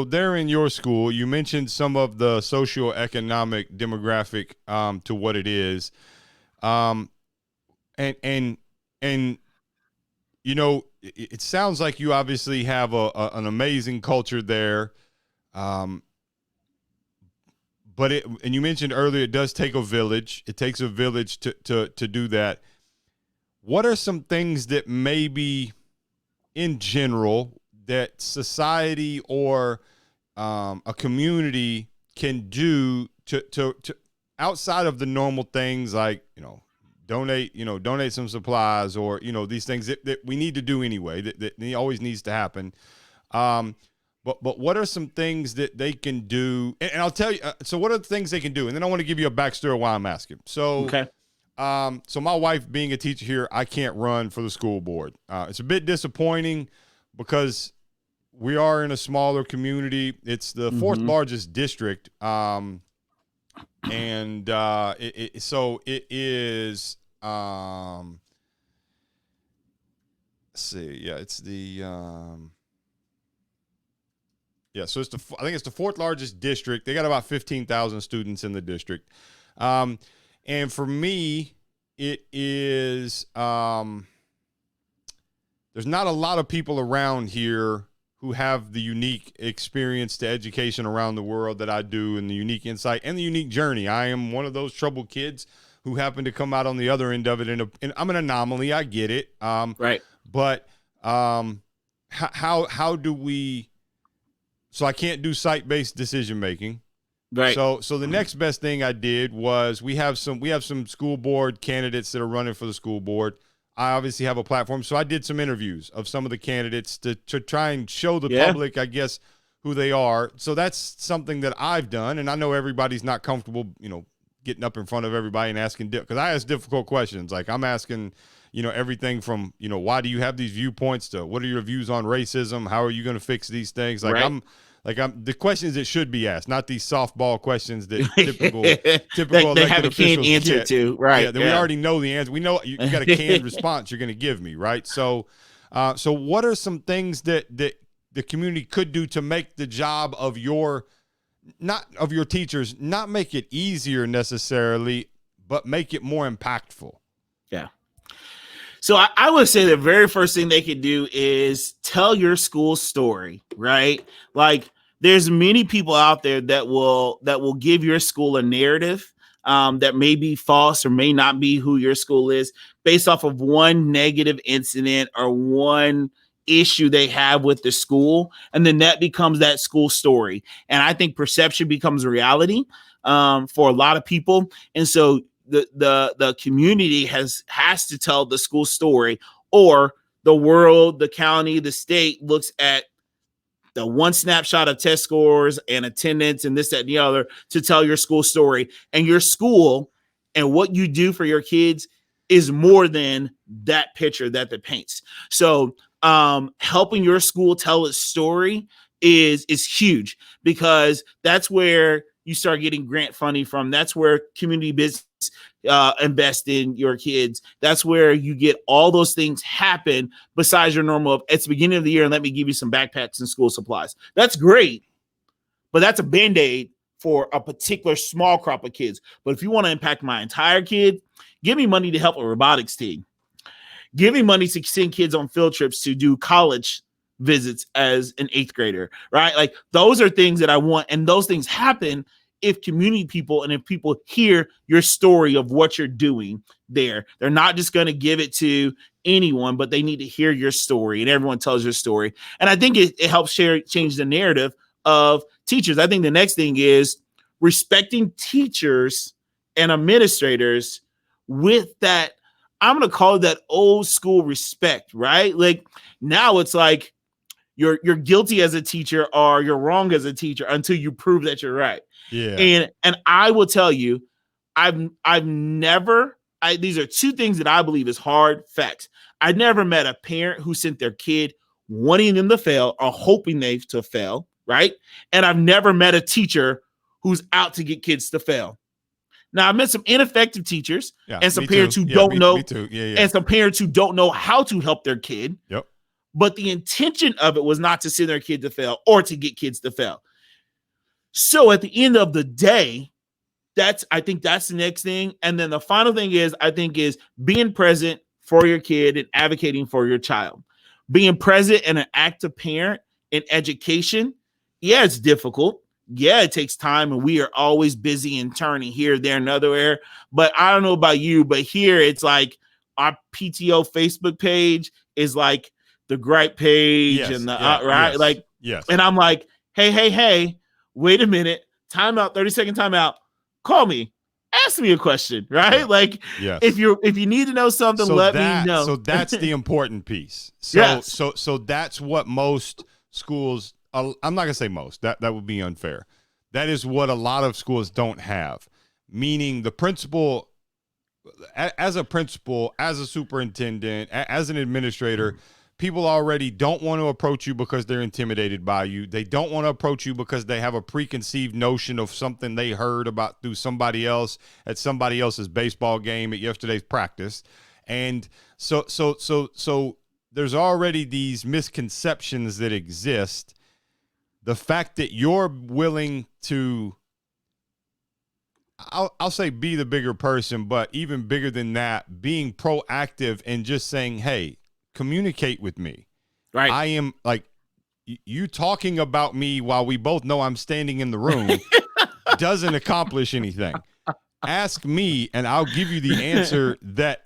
Speaker 1: they're in your school. You mentioned some of the socioeconomic demographic to what it is. And you know, it sounds like you obviously have an amazing culture there. But and you mentioned earlier, it does take a village. It takes a village to do that. What are some things that maybe in general that society or a community can do to outside of the normal things like, donate some supplies or, these things that we need to do anyway, that always needs to happen. But what are some things that they can do? And I'll tell you, so what are the things they can do? And then I want to give you a backstory why I'm asking. So,
Speaker 2: Okay.
Speaker 1: So my wife being a teacher here, I can't run for the school board. It's a bit disappointing because we are in a smaller community. It's the fourth largest district. So it is, let's see. Yeah, it's the, so I think it's the fourth largest district. They got about 15,000 students in the district. And for me, it is, there's not a lot of people around here who have the unique experience to education around the world that I do, and the unique insight and the unique journey. I am one of those troubled kids who happen to come out on the other end of it. And I'm an anomaly. I get it.
Speaker 2: Right.
Speaker 1: But how do we, so I can't do site-based decision-making.
Speaker 2: Right.
Speaker 1: So the next best thing I did was we have some school board candidates that are running for the school board. I obviously have a platform, so I did some interviews of some of the candidates to try and show the public, I guess, who they are. So that's something that I've done, and I know everybody's not comfortable, getting up in front of everybody and asking, because I ask difficult questions. Like I'm asking, everything from, why do you have these viewpoints to what are your views on racism? How are you going to fix these things? Like I'm the questions that should be asked, not these softball questions that typical
Speaker 2: they have a canned answer to, right?
Speaker 1: Yeah, we already know the answer. We know you got a canned response you're going to give me, right? So what are some things that the community could do to make the job of your teachers, not make it easier necessarily, but make it more impactful?
Speaker 2: Yeah. So I would say the very first thing they could do is tell your school story, right? Like there's many people out there that will give your school a narrative that may be false or may not be who your school is based off of one negative incident or one issue they have with the school. And then that becomes that school story. And I think perception becomes reality for a lot of people. And so the community has to tell the school story, or the world, the county, the state looks at the one snapshot of test scores and attendance and this, that, and the other to tell your school story. And your school and what you do for your kids is more than that picture that it paints. So helping your school tell its story is huge, because that's where you start getting grant funding from. That's where community business invest in your kids. That's where you get all those things happen besides your normal, it's the beginning of the year and let me give you some backpacks and school supplies. That's great, but that's a Band-Aid for a particular small crop of kids. But if you want to impact my entire kid, give me money to help a robotics team. Give me money to send kids on field trips to do college visits as an 8th grader, right? Like those are things that I want. And those things happen if community people and if people hear your story of what you're doing there. They're not just going to give it to anyone, but they need to hear your story, and everyone tells your story. And I think it helps change the narrative of teachers. I think the next thing is respecting teachers and administrators with that, I'm going to call it that old school respect, right? Like now it's like you're guilty as a teacher or you're wrong as a teacher until you prove that you're right.
Speaker 1: Yeah.
Speaker 2: And I will tell you, I've never, these are two things that I believe is hard facts. I never met a parent who sent their kid wanting them to fail or hoping they to fail, right? And I've never met a teacher who's out to get kids to fail. Now, I've met some ineffective teachers and some parents who don't know, and some parents who don't know how to help their kid.
Speaker 1: Yep.
Speaker 2: But the intention of it was not to send their kid to fail or to get kids to fail. So at the end of the day, I think that's the next thing. And then the final thing is, I think, is being present for your kid and advocating for your child. Being present and an active parent in education. Yeah, it's difficult. Yeah, it takes time, and we are always busy and turning here, there, and other. But I don't know about you, but here it's like our PTO Facebook page is like the gripe page, and the right, like,
Speaker 1: yes.
Speaker 2: And I'm like, hey, wait a minute, timeout, 30-second timeout. Call me, ask me a question, right? Like, if you need to know something, let me know.
Speaker 1: So that's the important piece. So that's what most schools. I'm not gonna say most. That would be unfair. That is what a lot of schools don't have. Meaning the principal, as a principal, as a superintendent, as an administrator, people already don't want to approach you because they're intimidated by you. They don't want to approach you because they have a preconceived notion of something they heard about through somebody else at somebody else's baseball game at yesterday's practice. And so there's already these misconceptions that exist. The fact that you're willing to, I'll say, be the bigger person, but even bigger than that, being proactive and just saying, hey, communicate with me.
Speaker 2: Right.
Speaker 1: I am like, you talking about me while we both know I'm standing in the room doesn't accomplish anything. Ask me and I'll give you the answer that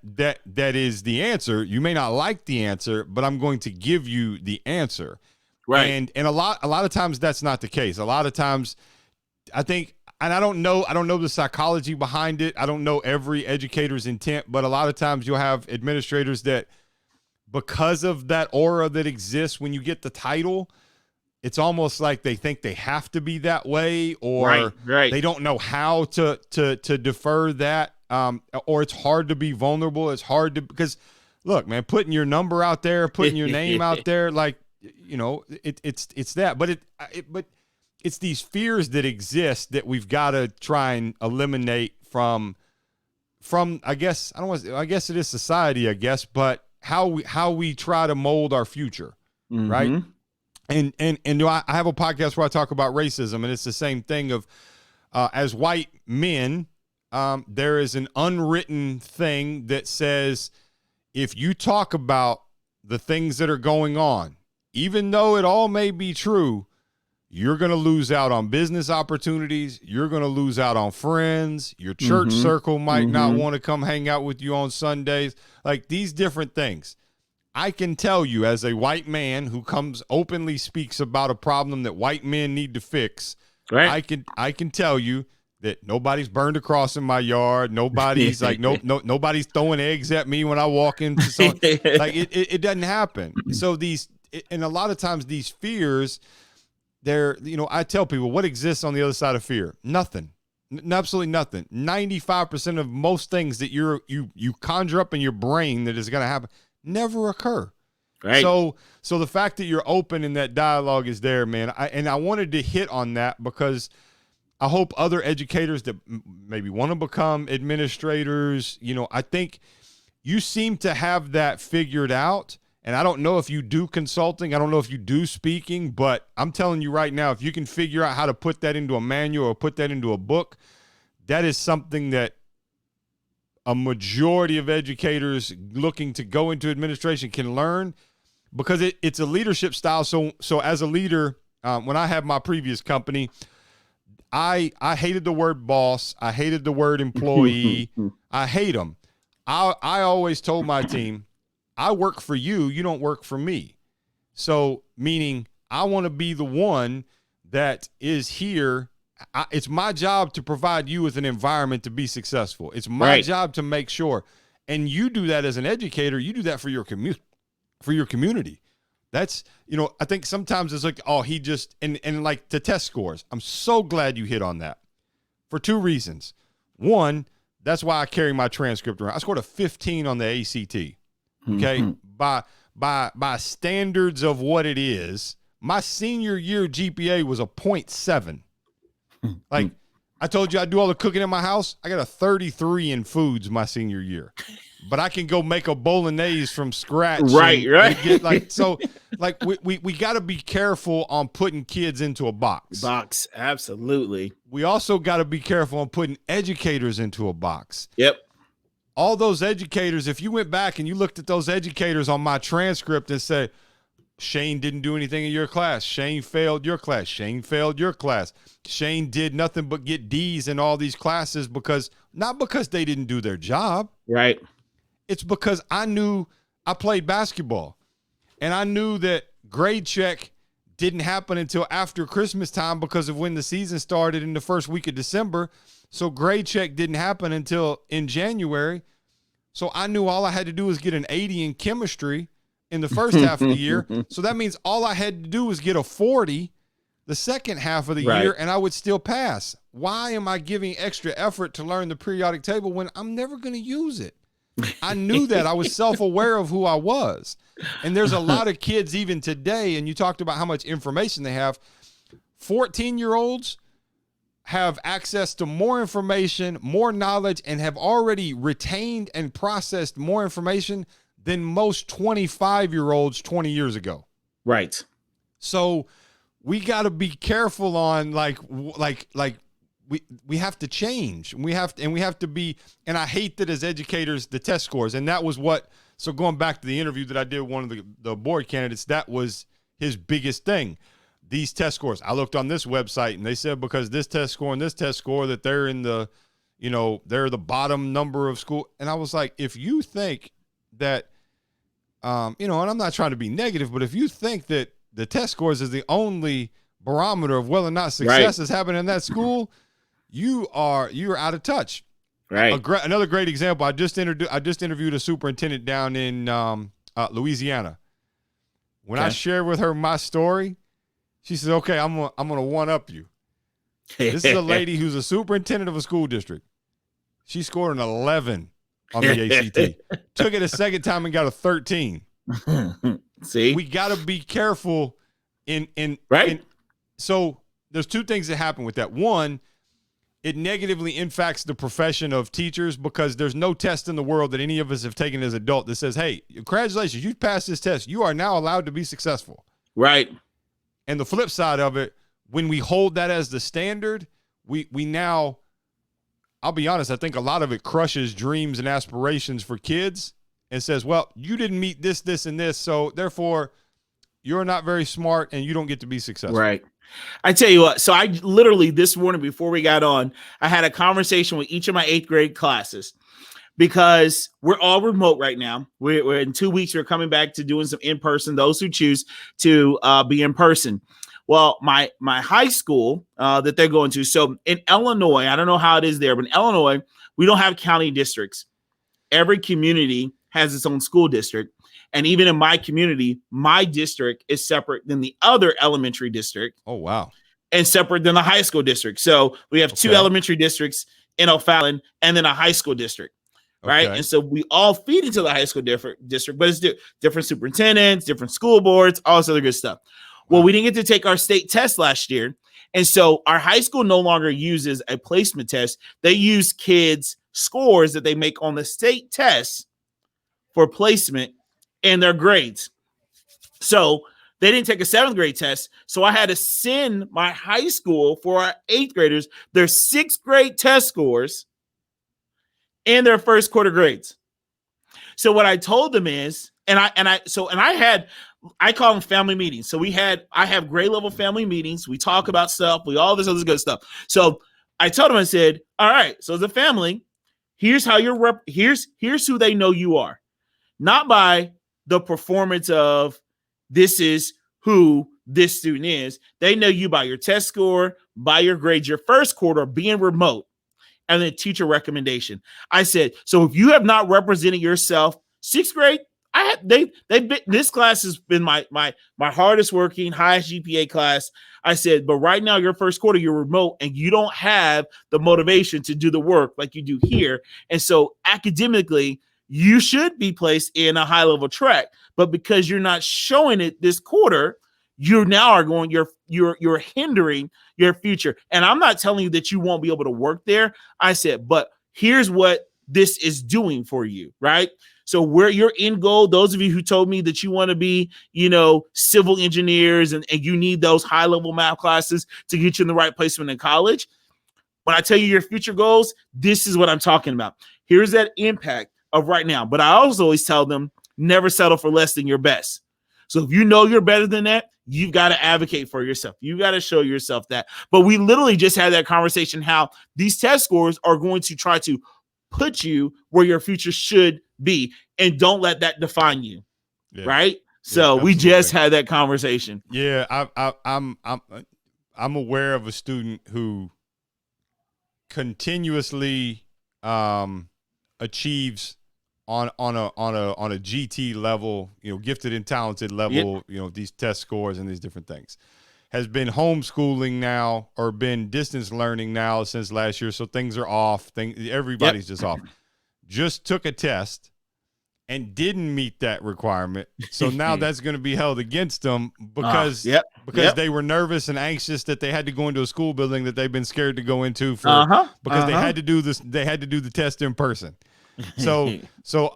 Speaker 1: is the answer. You may not like the answer, but I'm going to give you the answer.
Speaker 2: Right.
Speaker 1: And a lot of times that's not the case. A lot of times I think, and I don't know the psychology behind it. I don't know every educator's intent, but a lot of times you'll have administrators that, because of that aura that exists when you get the title, it's almost like they think they have to be that way, or
Speaker 2: right.
Speaker 1: they don't know how to defer that, or it's hard to be vulnerable. It's hard to, because look, man, putting your number out there, putting your name out there, like, you know, it's that, but but it's these fears that exist that we've got to try and eliminate from I guess it is society, I guess, but how we try to mold our future, right? And I have a podcast where I talk about racism, and it's the same thing of, as white men, there is an unwritten thing that says, if you talk about the things that are going on, even though it all may be true, you're going to lose out on business opportunities. You're going to lose out on friends. Your church circle might not want to come hang out with you on Sundays. Like, these different things. I can tell you, as a white man who openly speaks about a problem that white men need to fix,
Speaker 2: right.
Speaker 1: I can tell you that nobody's burned a cross in my yard. Nobody's like, nobody's throwing eggs at me when I walk into something. Like, it doesn't happen. So and a lot of times these fears, I tell people, what exists on the other side of fear? Nothing. Absolutely nothing. 95% of most things that you conjure up in your brain that is going to happen never occur.
Speaker 2: Right.
Speaker 1: So the fact that you're open and that dialogue is there, man. I wanted to hit on that because I hope other educators that maybe want to become administrators, I think you seem to have that figured out. And I don't know if you do consulting. I don't know if you do speaking, but I'm telling you right now, if you can figure out how to put that into a manual or put that into a book, that is something that a majority of educators looking to go into administration can learn, because it's a leadership style. So as a leader, when I had my previous company, I hated the word boss. I hated the word employee. I hate them. I always told my team, I work for you. You don't work for me. So meaning I want to be the one that is here. It's my job to provide you with an environment to be successful. It's my job to make sure. And you do that as an educator. You do that for your community. That's, I think sometimes it's like, oh, he just, and like the test scores. I'm so glad you hit on that for two reasons. One, that's why I carry my transcript around. I scored a 15 on the ACT. Okay. By standards of what it is, my senior year GPA was a 0.7. Like, I told you I do all the cooking in my house. I got a 33 in foods my senior year, but I can go make a bolognese from scratch.
Speaker 2: Right.
Speaker 1: And get like we got to be careful on putting kids into a box.
Speaker 2: Absolutely.
Speaker 1: We also got to be careful on putting educators into a box.
Speaker 2: Yep.
Speaker 1: All those educators, if you went back and you looked at those educators on my transcript and said, Shane didn't do anything in your class, Shane failed your class, Shane failed your class, Shane did nothing but get D's in all these classes, not because they didn't do their job.
Speaker 2: Right.
Speaker 1: It's because I knew I played basketball and I knew that grade check didn't happen until after Christmas time because of when the season started in the first week of December. So grade check didn't happen until in January. So I knew all I had to do was get an 80 in chemistry in the first half of the year. So that means all I had to do was get a 40 the second half of the year and I would still pass. Why am I giving extra effort to learn the periodic table when I'm never going to use it? I knew that. I was self-aware of who I was. And there's a lot of kids even today, and you talked about how much information they have. 14-year-olds have access to more information, more knowledge, and have already retained and processed more information than most 25-year-olds 20 years ago.
Speaker 2: Right.
Speaker 1: So we got to be careful on we have to change. We have to be, and I hate that as educators, the test scores. And that was so going back to the interview that I did with one of the board candidates, that was his biggest thing. These test scores. I looked on this website and they said because this test score and this test score that they're in the, they're the bottom number of school. And I was like, if you think that, and I'm not trying to be negative, but if you think that the test scores is the only barometer of whether or not success is happening in that school, you're out of touch.
Speaker 2: Right.
Speaker 1: Another great example. I just interviewed a superintendent down in Louisiana. When I shared with her my story, she said, "Okay, I'm gonna one up you." This is a lady who's a superintendent of a school district. She scored an 11 on the ACT. Took it a second time and got a 13.
Speaker 2: See,
Speaker 1: we got to be careful so there's two things that happen with that. One, it negatively impacts the profession of teachers because there's no test in the world that any of us have taken as adult that says, hey, congratulations, you passed this test. You are now allowed to be successful.
Speaker 2: Right.
Speaker 1: And the flip side of it, when we hold that as the standard, we now, I'll be honest, I think a lot of it crushes dreams and aspirations for kids and says, well, you didn't meet this, this, and this, so therefore you're not very smart and you don't get to be successful.
Speaker 2: Right. I tell you what, so I literally this morning before we got on, I had a conversation with each of my 8th grade classes because we're all remote right now. We're in 2 weeks, we're coming back to doing some in-person, those who choose to be in person. Well, my high school that they're going to, so in Illinois, I don't know how it is there, but in Illinois, we don't have county districts. Every community has its own school district. And even in my community, my district is separate than the other elementary district.
Speaker 1: Oh, wow.
Speaker 2: And separate than the high school district. So we have 2 elementary districts in O'Fallon and then a high school district. Right. And so we all feed into the high school district, but it's different superintendents, different school boards, all this other good stuff. Well, we didn't get to take our state test last year. And so our high school no longer uses a placement test. They use kids' scores that they make on the state test for placement in their grades. So they didn't take a 7th grade test. So I had to send my high school for our 8th graders their 6th grade test scores and their first quarter grades. So what I told them is, I call them family meetings. So I have grade level family meetings. We talk about stuff. We all this other good stuff. So I told them, I said, all right, so as a family, here's how here's who they know you are. Not by the performance of this is who this student is. They know you by your test score, by your grades, your first quarter, being remote, and then teacher recommendation. I said, so if you have not represented yourself, 6th grade, this class has been my hardest working, highest GPA class. I said, but right now, your first quarter, you're remote and you don't have the motivation to do the work like you do here. And so academically, you should be placed in a high level track, but because you're not showing it this quarter, you now are going, you're hindering your future. And I'm not telling you that you won't be able to work there. I said, but here's what this is doing for you, right? So where your end goal, those of you who told me that you want to be, civil engineers and you need those high level math classes to get you in the right placement in college. When I tell you your future goals, this is what I'm talking about. Here's that impact of right now. But I also always tell them, never settle for less than your best. So if you know you're better than that, you've got to advocate for yourself. You got to show yourself that. But we literally just had that conversation how these test scores are going to try to put you where your future should be, and don't let that define you. Yeah. Right? So we just had that conversation.
Speaker 1: Yeah, I'm aware of a student who continuously achieves on a GT level, gifted and talented level, these test scores and these different things. Has been homeschooling now or been distance learning now since last year, so things are off. Everybody's just off. Just took a test and didn't meet that requirement, so now that's going to be held against them because they were nervous and anxious that they had to go into a school building that they've been scared to go into because they had to do this. They had to do the test in person. So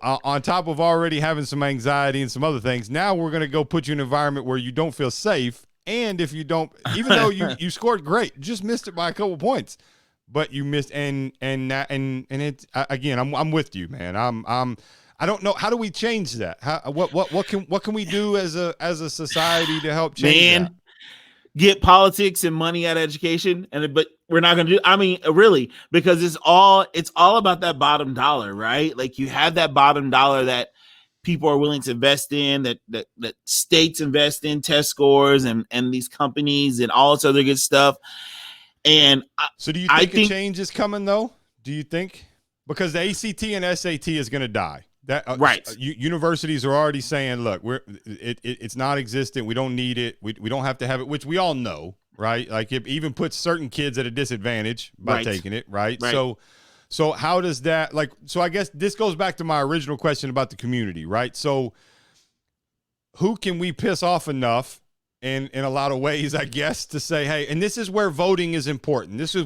Speaker 1: on top of already having some anxiety and some other things, now we're going to go put you in an environment where you don't feel safe. And if you don't, even though you scored great, just missed it by a couple points, but you missed and it's again, I'm with you, man. I don't know, how do we change that? What can we do as a society to help change that?
Speaker 2: Get politics and money out of education, but we're not going to do. I mean, really, because it's all about that bottom dollar, right? Like you have that bottom dollar that people are willing to invest in, that states invest in, test scores and these companies and all this other good stuff. And
Speaker 1: so do you think a change is coming though? Do you think? Because the ACT and SAT is going to die.
Speaker 2: Right.
Speaker 1: Universities are already saying, look, it's not existent. We don't need it. We don't have to have it, which we all know, right? Like it even puts certain kids at a disadvantage by taking it, right? So how does that, so I guess this goes back to my original question about the community, right? So who can we piss off enough in a lot of ways, I guess, to say, hey, and this is where voting is important. This is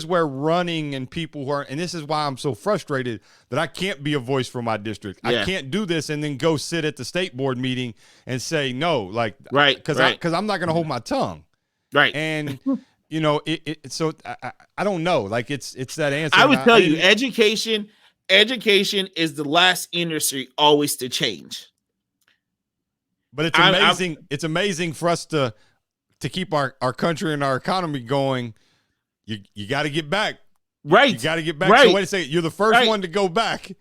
Speaker 1: where running and people who are, and this is why I'm so frustrated that I can't be a voice for my district. Yeah. I can't do this and then go sit at the state board meeting and say no, because I'm not going to hold my tongue.
Speaker 2: Right.
Speaker 1: And so I don't know. Like it's that answer.
Speaker 2: I would tell you, education is the last industry always to change.
Speaker 1: But it's amazing. It's amazing for us to keep our country and our economy going. You got to get back.
Speaker 2: Right.
Speaker 1: You got to get back.
Speaker 2: Right.
Speaker 1: So wait a second. You're the first one to go back.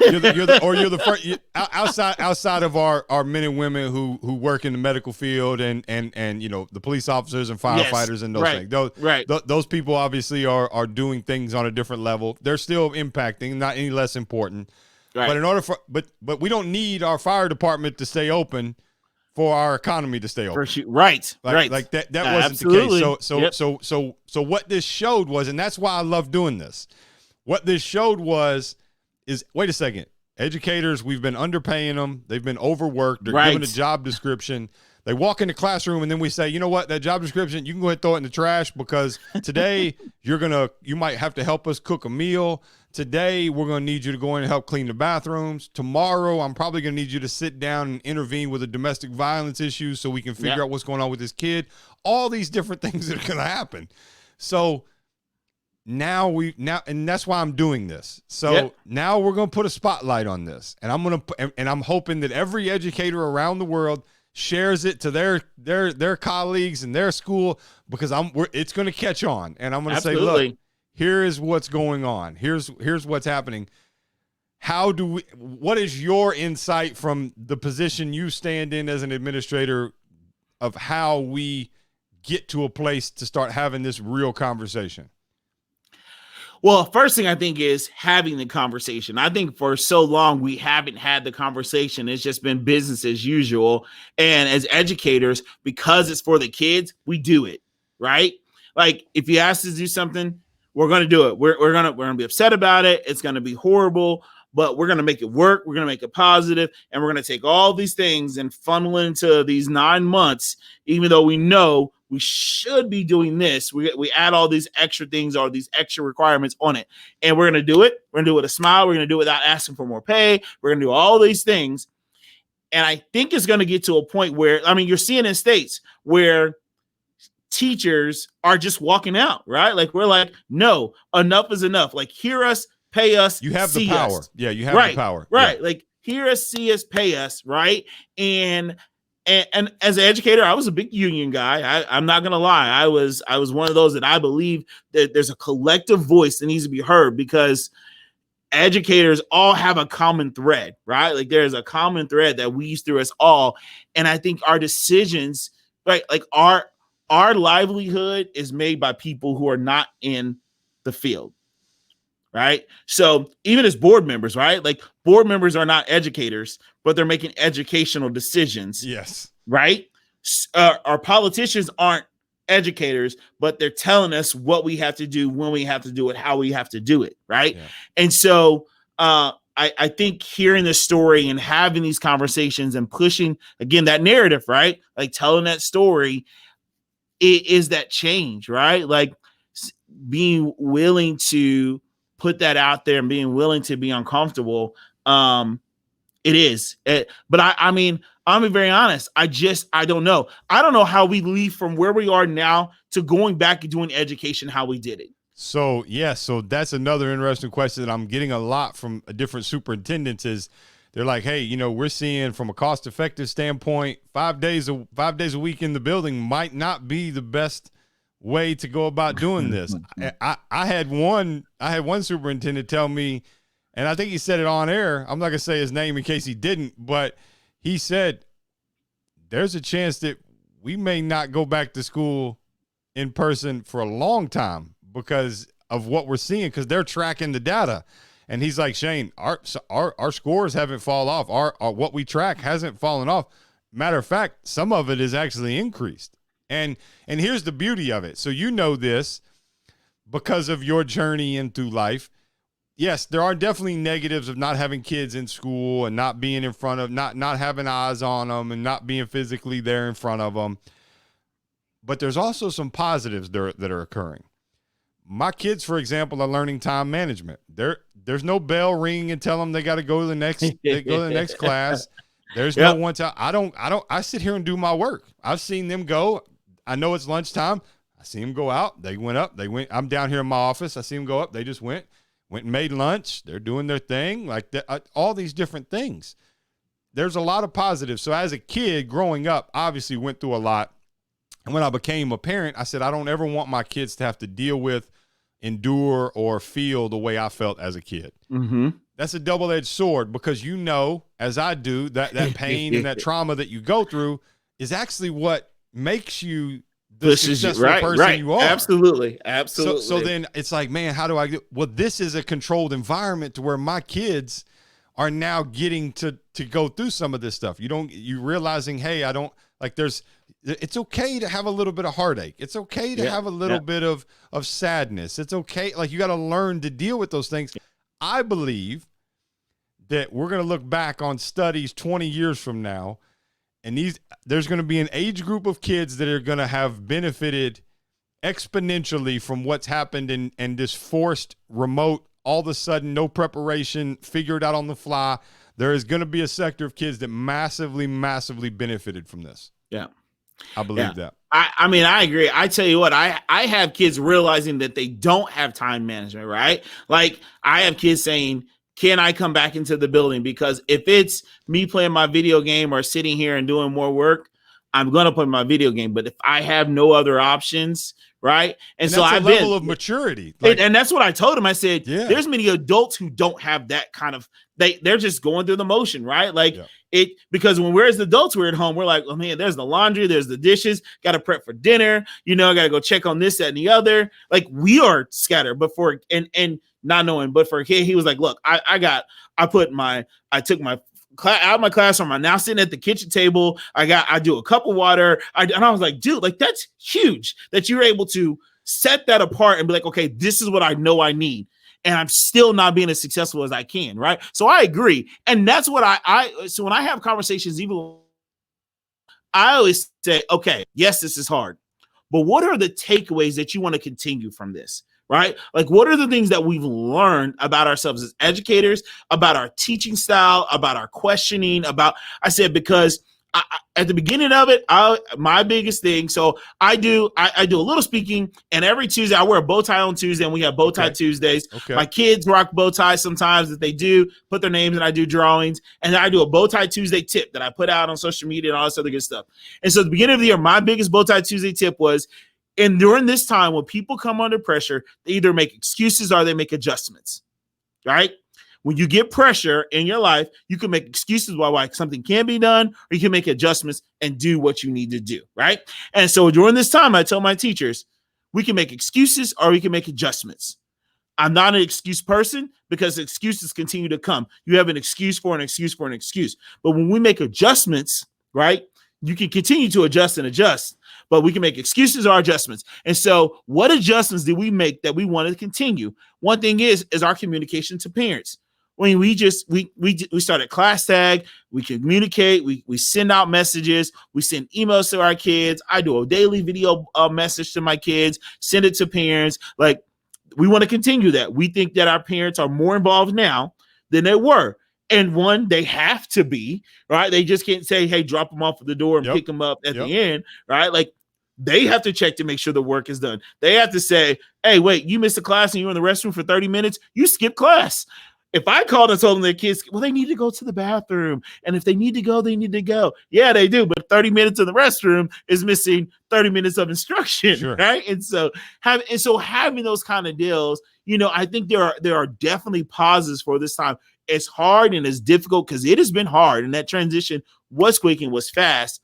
Speaker 1: You're the first outside of our men and women who work in the medical field and the police officers and firefighters and those things. Those people obviously are doing things on a different level. They're still impacting, not any less important. Right. But in order but we don't need our fire department to stay open for our economy to stay open.
Speaker 2: Right.
Speaker 1: Like that wasn't
Speaker 2: absolutely.
Speaker 1: the case. So what this showed was, and that's why I love doing this. What this showed is wait a second. Educators, we've been underpaying them. They've been overworked. They're given a job description. They walk in the classroom and then we say, you know what, that job description, you can go ahead and throw it in the trash because today you might have to help us cook a meal. Today, we're going to need you to go in and help clean the bathrooms. Tomorrow, I'm probably going to need you to sit down and intervene with a domestic violence issue so we can figure out what's going on with this kid. All these different things that are going to happen. So now and that's why I'm doing this. So now we're going to put a spotlight on this, and I'm hoping that every educator around the world shares it to their colleagues and their school because it's going to catch on, and I'm going to say, look. Here is what's going on. Here's what's happening. What is your insight from the position you stand in as an administrator of how we get to a place to start having this real conversation?
Speaker 2: Well, first thing I think is having the conversation. I think for so long we haven't had the conversation. It's just been business as usual. And as educators, because it's for the kids, we do it, right? Like if you ask us to do something, we're going to do it. We're going to be upset about it. It's going to be horrible, but we're going to make it work. We're going to make it positive, and we're going to take all these things and funnel into these 9 months, even though we know we should be doing this. We add all these extra things or these extra requirements on it. And we're going to do it. We're going to do it with a smile. We're going to do it without asking for more pay. We're going to do all these things. And I think it's going to get to a point where, I mean, you're seeing in states where teachers are just walking out, right? Like, we're like, no, enough is enough. Like, hear us, pay us.
Speaker 1: You have the power.
Speaker 2: Us.
Speaker 1: Yeah, you have the power.
Speaker 2: Right.
Speaker 1: Yeah.
Speaker 2: Like, hear us, see us, pay us, right? And as an educator, I was a big union guy. I'm not gonna lie. I was one of those that I believe that there's a collective voice that needs to be heard, because educators all have a common thread, right? Like, there's a common thread that weaves through us all. And I think our decisions, right, like our livelihood is made by people who are not in the field. Right. So even as board members, right? Like, board members are not educators, but they're making educational decisions.
Speaker 1: Yes.
Speaker 2: Right. Our politicians aren't educators, but they're telling us what we have to do, when we have to do it, how we have to do it. Right. Yeah. And so I think hearing this story and having these conversations and pushing, again, that narrative, right? Like, telling that story, it is that change, right? Like, being willing to put that out there and being willing to be uncomfortable. It is. But I mean, I'm being very honest. I don't know. I don't know how we leave from where we are now to going back and doing education how we did it.
Speaker 1: So, yeah, so that's another interesting question that I'm getting a lot from different superintendents is they're like, hey, you know, we're seeing from a cost-effective standpoint, 5 days a week in the building might not be the best way to go about doing this. I had one superintendent tell me, and I think he said it on air, I'm not gonna say his name in case he didn't, but he said there's a chance that we may not go back to school in person for a long time because of what we're seeing, because they're tracking the data. And he's like, Shane, our scores haven't fallen off. Our what we track hasn't fallen off. Matter of fact, some of it is actually increased. And here's the beauty of it. So you know this because of your journey into life. Yes, there are definitely negatives of not having kids in school and not being in front of, not having eyes on them and not being physically there in front of them. But there's also some positives that are occurring. My kids, for example, are learning time management. There's no bell ringing and tell them they got to go to the next class. There's no one time. I sit here and do my work. I've seen them go. I know it's lunchtime. I see them go out. They went up. I'm down here in my office. I see them go up. They just went and made lunch. They're doing their thing. Like all these different things. There's a lot of positives. So as a kid growing up, obviously went through a lot. And when I became a parent, I said, I don't ever want my kids to have to deal with, endure, or feel the way I felt as a kid.
Speaker 2: Mm-hmm.
Speaker 1: That's a double-edged sword because you know, as I do, that pain and that trauma that you go through is actually what makes you the successful person you are.
Speaker 2: Absolutely.
Speaker 1: So then it's like, man, how do I do? Well, this is a controlled environment to where my kids are now getting to go through some of this stuff. You realizing, hey, I don't like it's okay to have a little bit of heartache. It's okay to have a little bit of sadness. It's okay. Like, you got to learn to deal with those things. I believe that we're going to look back on studies 20 years from now, and there's going to be an age group of kids that are going to have benefited exponentially from what's happened in this forced remote, all of a sudden, no preparation, figure it out on the fly. There is going to be a sector of kids that massively, massively benefited from this.
Speaker 2: Yeah.
Speaker 1: I believe that.
Speaker 2: I mean, I agree. I tell you what, I have kids realizing that they don't have time management, right? Like, I have kids saying, can I come back into the building? Because if it's me playing my video game or sitting here and doing more work, I'm going to play my video game. But if I have no other options, right? And so
Speaker 1: that's a level of maturity.
Speaker 2: And that's what I told him. I said, there's many adults who don't have that kind of, they're just going through the motion, right? Like because when we're as adults, we're at home, we're like, oh man, there's the laundry, there's the dishes, got to prep for dinner, I got to go check on this, that, and the other. Like, we are scattered, but and not knowing, but for a kid, he was like, look, I took my out of my classroom. I'm now sitting at the kitchen table. I do a cup of water. And I was like, dude, like, that's huge that you're able to set that apart and be like, okay, this is what I know I need. And I'm still not being as successful as I can. Right. So I agree. And that's what so when I have conversations, I always say, okay, yes, this is hard, but what are the takeaways that you want to continue from this? Right? Like, what are the things that we've learned about ourselves as educators, about our teaching style, about our questioning, I said, because at the beginning of it, my biggest thing. So I do a little speaking, and every Tuesday I wear a bow tie on Tuesday, and we have bow tie Tuesdays.
Speaker 1: Okay.
Speaker 2: My kids rock bow ties sometimes that they do put their names, and I do drawings, and I do a bow tie Tuesday tip that I put out on social media and all this other good stuff. And so at the beginning of the year, my biggest bow tie Tuesday tip was, and during this time when people come under pressure, they either make excuses or they make adjustments, right? When you get pressure in your life, you can make excuses why something can be done, or you can make adjustments and do what you need to do, right? And so during this time, I tell my teachers, we can make excuses or we can make adjustments. I'm not an excuse person because excuses continue to come. You have an excuse for an excuse for an excuse. But when we make adjustments, right, you can continue to adjust and adjust, but we can make excuses or adjustments. And so what adjustments did we make that we want to continue? One thing is our communication to parents. I mean, we started class tag, we communicate, we send out messages, we send emails to our kids. I do a daily video message to my kids, send it to parents. Like, we want to continue that. We think that our parents are more involved now than they were. And one, they have to be, right? They just can't say, hey, drop them off at the door and pick them up at the end, right? Like, they have to check to make sure the work is done. They have to say, hey, wait, you missed a class and you were in the restroom for 30 minutes. You skipped class. If I called and told them their kids, well, they need to go to the bathroom. And if they need to go, they need to go. Yeah, they do. But 30 minutes in the restroom is missing 30 minutes of instruction, right? And so having those kind of deals, I think there are definitely pauses for this time. It's hard and it's difficult because it has been hard. And that transition was quick and was fast.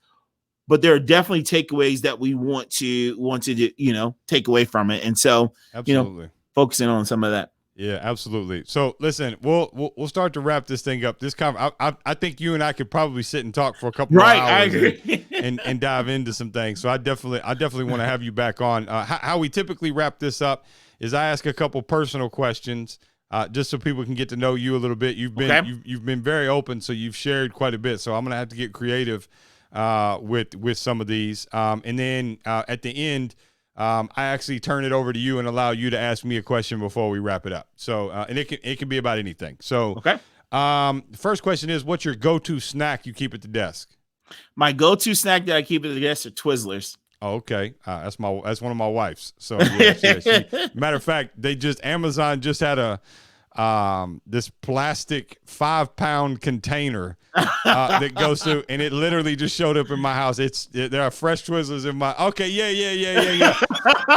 Speaker 2: But there are definitely takeaways that we want to take away from it. And so,
Speaker 1: absolutely,
Speaker 2: focusing on some of that.
Speaker 1: Yeah, absolutely. So listen, we'll start to wrap this thing up. This I think you and I could probably sit and talk for a couple more hours.
Speaker 2: I agree.
Speaker 1: and dive into some things. So I definitely want to have you back on. How we typically wrap this up is I ask a couple personal questions, just so people can get to know you a little bit. You've been very open, so you've shared quite a bit. So I'm gonna have to get creative with some of these, and then at the end. I actually turn it over to you and allow you to ask me a question before we wrap it up. So, and it can be about anything. So, the first question is, what's your go-to snack you keep at the desk?
Speaker 2: My go-to snack that I keep at the desk are Twizzlers.
Speaker 1: Oh, okay. That's one of my wife's. So, matter of fact, Amazon just had this plastic 5-pound container that goes through, and it literally just showed up in my house. There are fresh Twizzlers in my. Okay, yeah.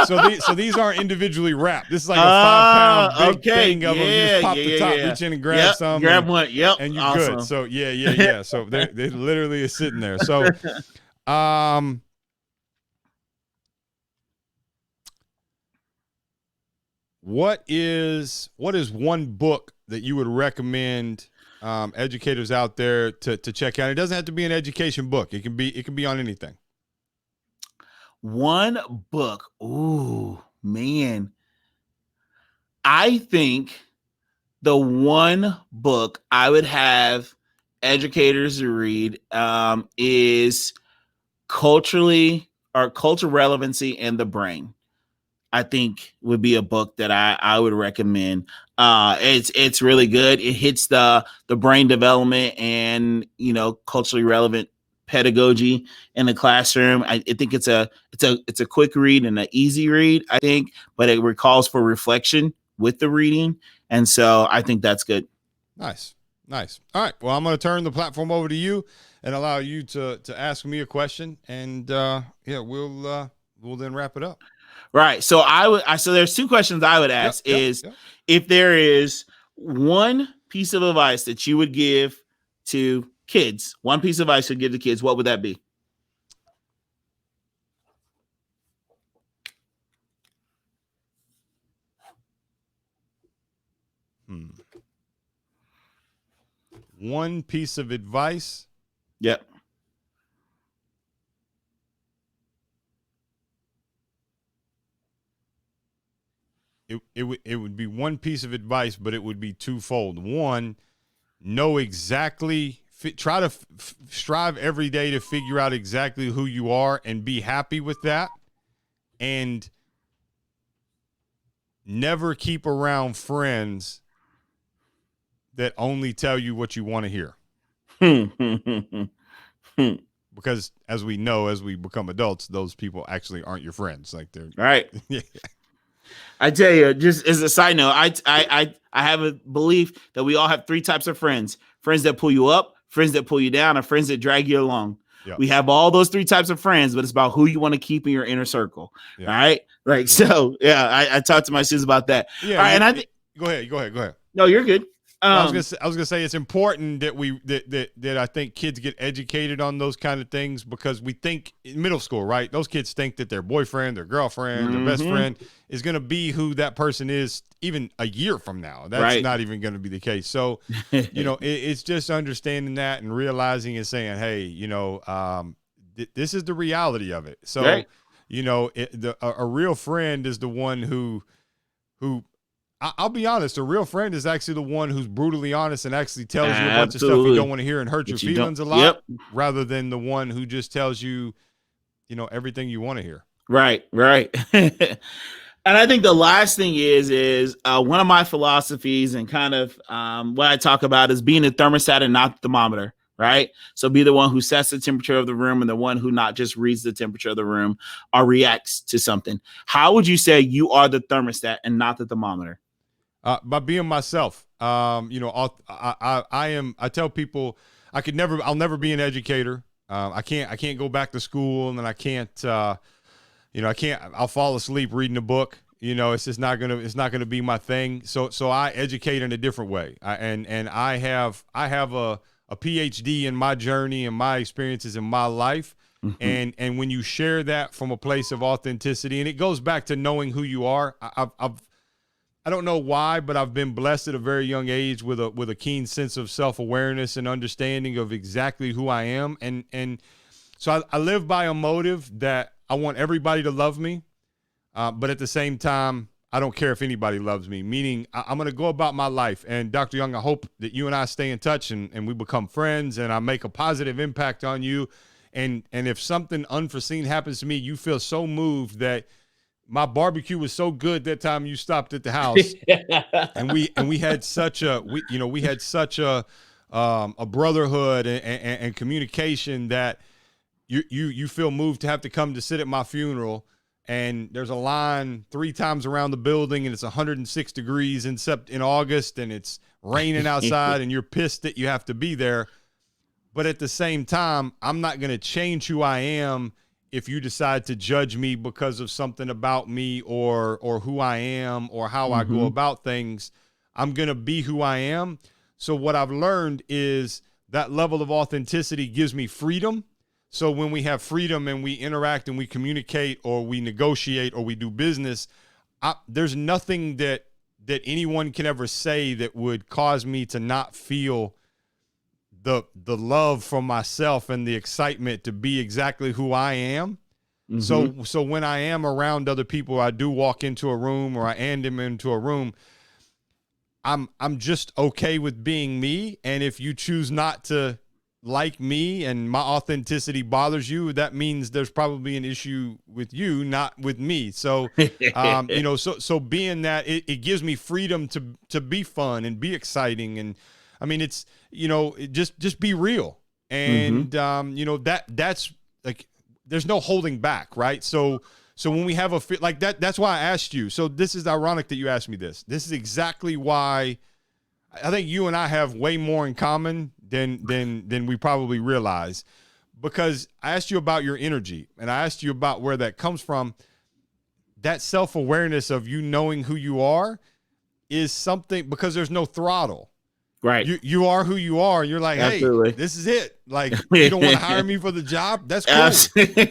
Speaker 1: So these aren't individually wrapped. This is like a 5-pound big thing of them. You just pop the top, reach in and grab some.
Speaker 2: Grab one. Yep.
Speaker 1: And you're good. So yeah. So they literally is sitting there. So, What is one book that you would recommend educators out there to check out? It doesn't have to be an education book. It can be on anything.
Speaker 2: One book. Ooh, man. I think the one book I would have educators read is Cultural Relevancy and the Brain. I think would be a book that I would recommend. It's really good. It hits the brain development and culturally relevant pedagogy in the classroom. I think it's a quick read and an easy read, I think, but it calls for reflection with the reading, and so I think that's good.
Speaker 1: Nice. All right. Well, I'm going to turn the platform over to you and allow you to ask me a question, and we'll then wrap it up.
Speaker 2: Right. So so there's two questions I would ask if there is one piece of advice that you would give to kids, one piece of advice to give to kids, what would that be?
Speaker 1: One piece of advice.
Speaker 2: Yep.
Speaker 1: It would be one piece of advice, but it would be twofold. One, know exactly, try to strive every day to figure out exactly who you are and be happy with that. and never keep around friends that only tell you what you want to hear. Because as we know, as we become adults, those people actually aren't your friends. Like they're
Speaker 2: right.
Speaker 1: Yeah.
Speaker 2: I tell you, just as a side note, I have a belief that we all have three types of friends: friends that pull you up, friends that pull you down, and friends that drag you along.
Speaker 1: Yep.
Speaker 2: We have all those three types of friends, but it's about who you want to keep in your inner circle.
Speaker 1: Yep.
Speaker 2: All right. Like, so yeah, I talked to my students about that.
Speaker 1: Yeah.
Speaker 2: All right, and I think
Speaker 1: go ahead.
Speaker 2: No, you're good.
Speaker 1: I was gonna say it's important that that I think kids get educated on those kind of things, because we think in middle school, right? Those kids think that their boyfriend, their girlfriend, their best friend is gonna be who that person is even a year from now. That's not even gonna be the case. So, it's just understanding that and realizing and saying, hey, this is the reality of it. So, a real friend is the one who. I'll be honest, a real friend is actually the one who's brutally honest and actually tells you a bunch of stuff you don't want to hear and hurt your feelings a lot, rather than the one who just tells you, everything you want to hear.
Speaker 2: Right. And I think the last thing is one of my philosophies and kind of what I talk about is being a thermostat and not the thermometer. Right. So be the one who sets the temperature of the room and the one who not just reads the temperature of the room or reacts to something. How would you say you are the thermostat and not the thermometer?
Speaker 1: By being myself. I tell people I'll never be an educator. I can't go back to school, and then I can't, I'll fall asleep reading a book. It's just not gonna be my thing. So I educate in a different way. I have a PhD in my journey and my experiences in my life. And when you share that from a place of authenticity, and it goes back to knowing who you are. I don't know why, but I've been blessed at a very young age with a keen sense of self-awareness and understanding of exactly who I am. And so I live by a motive that I want everybody to love me. But at the same time, I don't care if anybody loves me, meaning I'm going to go about my life. And Dr. Young, I hope that you and I stay in touch and we become friends and I make a positive impact on you. And if something unforeseen happens to me, you feel so moved that my barbecue was so good that time you stopped at the house, and we had such a brotherhood and communication that you feel moved to have to come to sit at my funeral, and there's a line 3 times around the building, and it's 106 degrees in August, and it's raining outside, and you're pissed that you have to be there, but at the same time, I'm not going to change who I am if you decide to judge me because of something about me or who I am or how I go about things. I'm going to be who I am. So what I've learned is that level of authenticity gives me freedom. So when we have freedom and we interact and we communicate or we negotiate or we do business, there's nothing that anyone can ever say that would cause me to not feel the love for myself and the excitement to be exactly who I am. So when I am around other people, I do walk into a room or I hand them into a room, I'm just okay with being me. And if you choose not to like me and my authenticity bothers you, that means there's probably an issue with you, not with me. So, so being that it gives me freedom to be fun and be exciting. And I mean, it's, just be real. And, that's like, there's no holding back. Right. So when we have a fit like that, that's why I asked you. So this is ironic that you asked me this. This is exactly why I think you and I have way more in common than we probably realize, because I asked you about your energy and I asked you about where that comes from. That self-awareness of you knowing who you are is something, because there's no throttle.
Speaker 2: Right.
Speaker 1: You are who you are. You're like,
Speaker 2: Absolutely.
Speaker 1: Hey, this is it. Like, you don't want to hire me for the job? That's cool.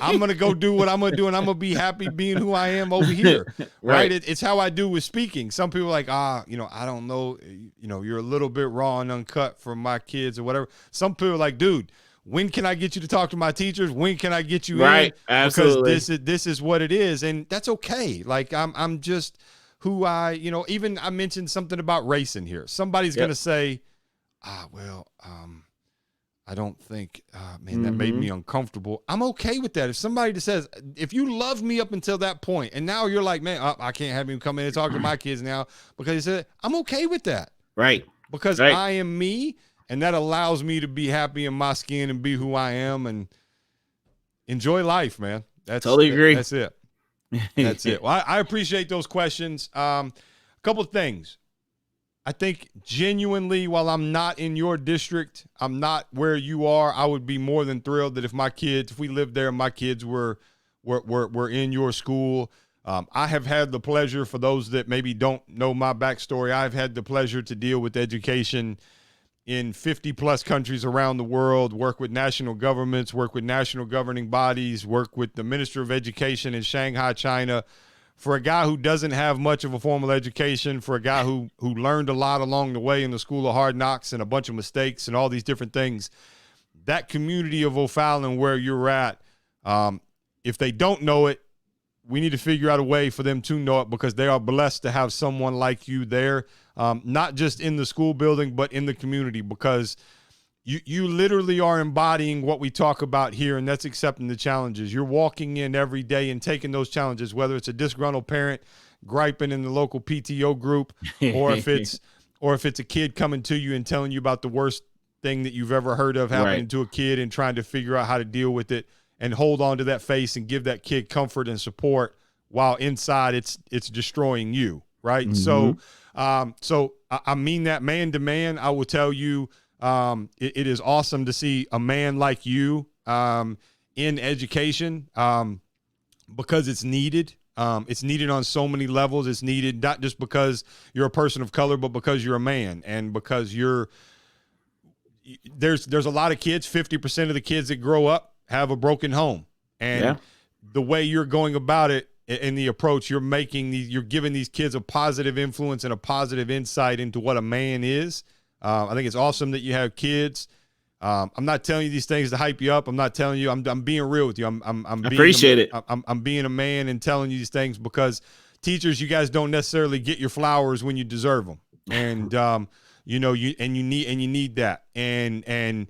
Speaker 1: I'm going to go do what I'm going to do, and I'm going to be happy being who I am over here. Right. It's how I do with speaking. Some people are like, I don't know. You're a little bit raw and uncut for my kids or whatever. Some people are like, dude, when can I get you to talk to my teachers? When can I get you in?
Speaker 2: Absolutely.
Speaker 1: Because this is what it is. And that's okay. Like, I'm just who even I mentioned something about race in here. Somebody's going to say, I don't think, man, that made me uncomfortable. I'm okay with that. If somebody just says, if you loved me up until that point, and now you're like, man, I can't have him come in and talk to my kids now because he said, I'm okay with that.
Speaker 2: Right.
Speaker 1: Because I am me, and that allows me to be happy in my skin and be who I am and enjoy life, man.
Speaker 2: Totally agree.
Speaker 1: That's it. That's it. Well, I appreciate those questions. A couple of things. I think genuinely, while I'm not in your district, I'm not where you are, I would be more than thrilled that if we lived there and my kids were in your school. I have had the pleasure, for those that maybe don't know my backstory, I've had the pleasure to deal with education in 50 plus countries around the world, work with national governments, work with national governing bodies, work with the Minister of Education in Shanghai, China. For a guy who doesn't have much of a formal education, for a guy who learned a lot along the way in the School of Hard Knocks and a bunch of mistakes and all these different things, that community of O'Fallon where you're at, if they don't know it, we need to figure out a way for them to know it, because they are blessed to have someone like you there, not just in the school building, but in the community, because you literally are embodying what we talk about here, and that's accepting the challenges. You're walking in every day and taking those challenges, whether it's a disgruntled parent griping in the local PTO group, or if it's a kid coming to you and telling you about the worst thing that you've ever heard of happening to a kid and trying to figure out how to deal with it and hold on to that face and give that kid comfort and support while inside it's destroying you, right? So I mean that man to man. I will tell you, it is awesome to see a man like you in education, because it's needed. It's needed on so many levels. It's needed not just because you're a person of color, but because you're a man, and because there's a lot of kids, 50% of the kids that grow up have a broken home. And the way you're going about it in the approach you're making, you're giving these kids a positive influence and a positive insight into what a man is. I think it's awesome that you have kids. I'm not telling you these things to hype you up. I'm not telling you. I'm being real with you. I'm being a man and telling you these things because teachers, you guys don't necessarily get your flowers when you deserve them, and you need that. And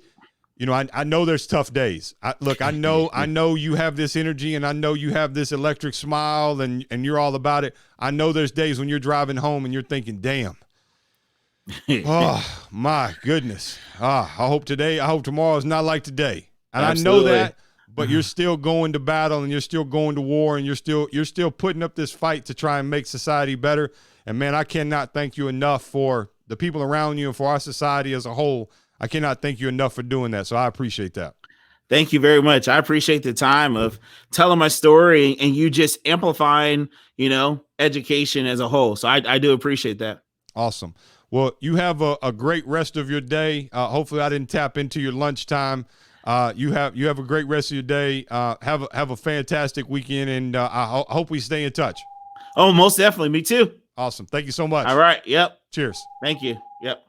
Speaker 1: you know, I know there's tough days. I know you have this energy, and I know you have this electric smile, and you're all about it. I know there's days when you're driving home and you're thinking, damn. Oh my goodness. I hope tomorrow is not like today. And Absolutely. I know that, but you're still going to battle, and you're still going to war, and you're still putting up this fight to try and make society better. And man, I cannot thank you enough for the people around you and for our society as a whole. I cannot thank you enough for doing that. So I appreciate that.
Speaker 2: Thank you very much. I appreciate the time of telling my story and you just amplifying, education as a whole. So I do appreciate that.
Speaker 1: Awesome. Well, you have a great rest of your day. Hopefully I didn't tap into your lunchtime. You have a great rest of your day. Have a fantastic weekend, and I hope we stay in touch.
Speaker 2: Oh, most definitely. Me too.
Speaker 1: Awesome. Thank you so much.
Speaker 2: All right. Yep.
Speaker 1: Cheers.
Speaker 2: Thank you. Yep.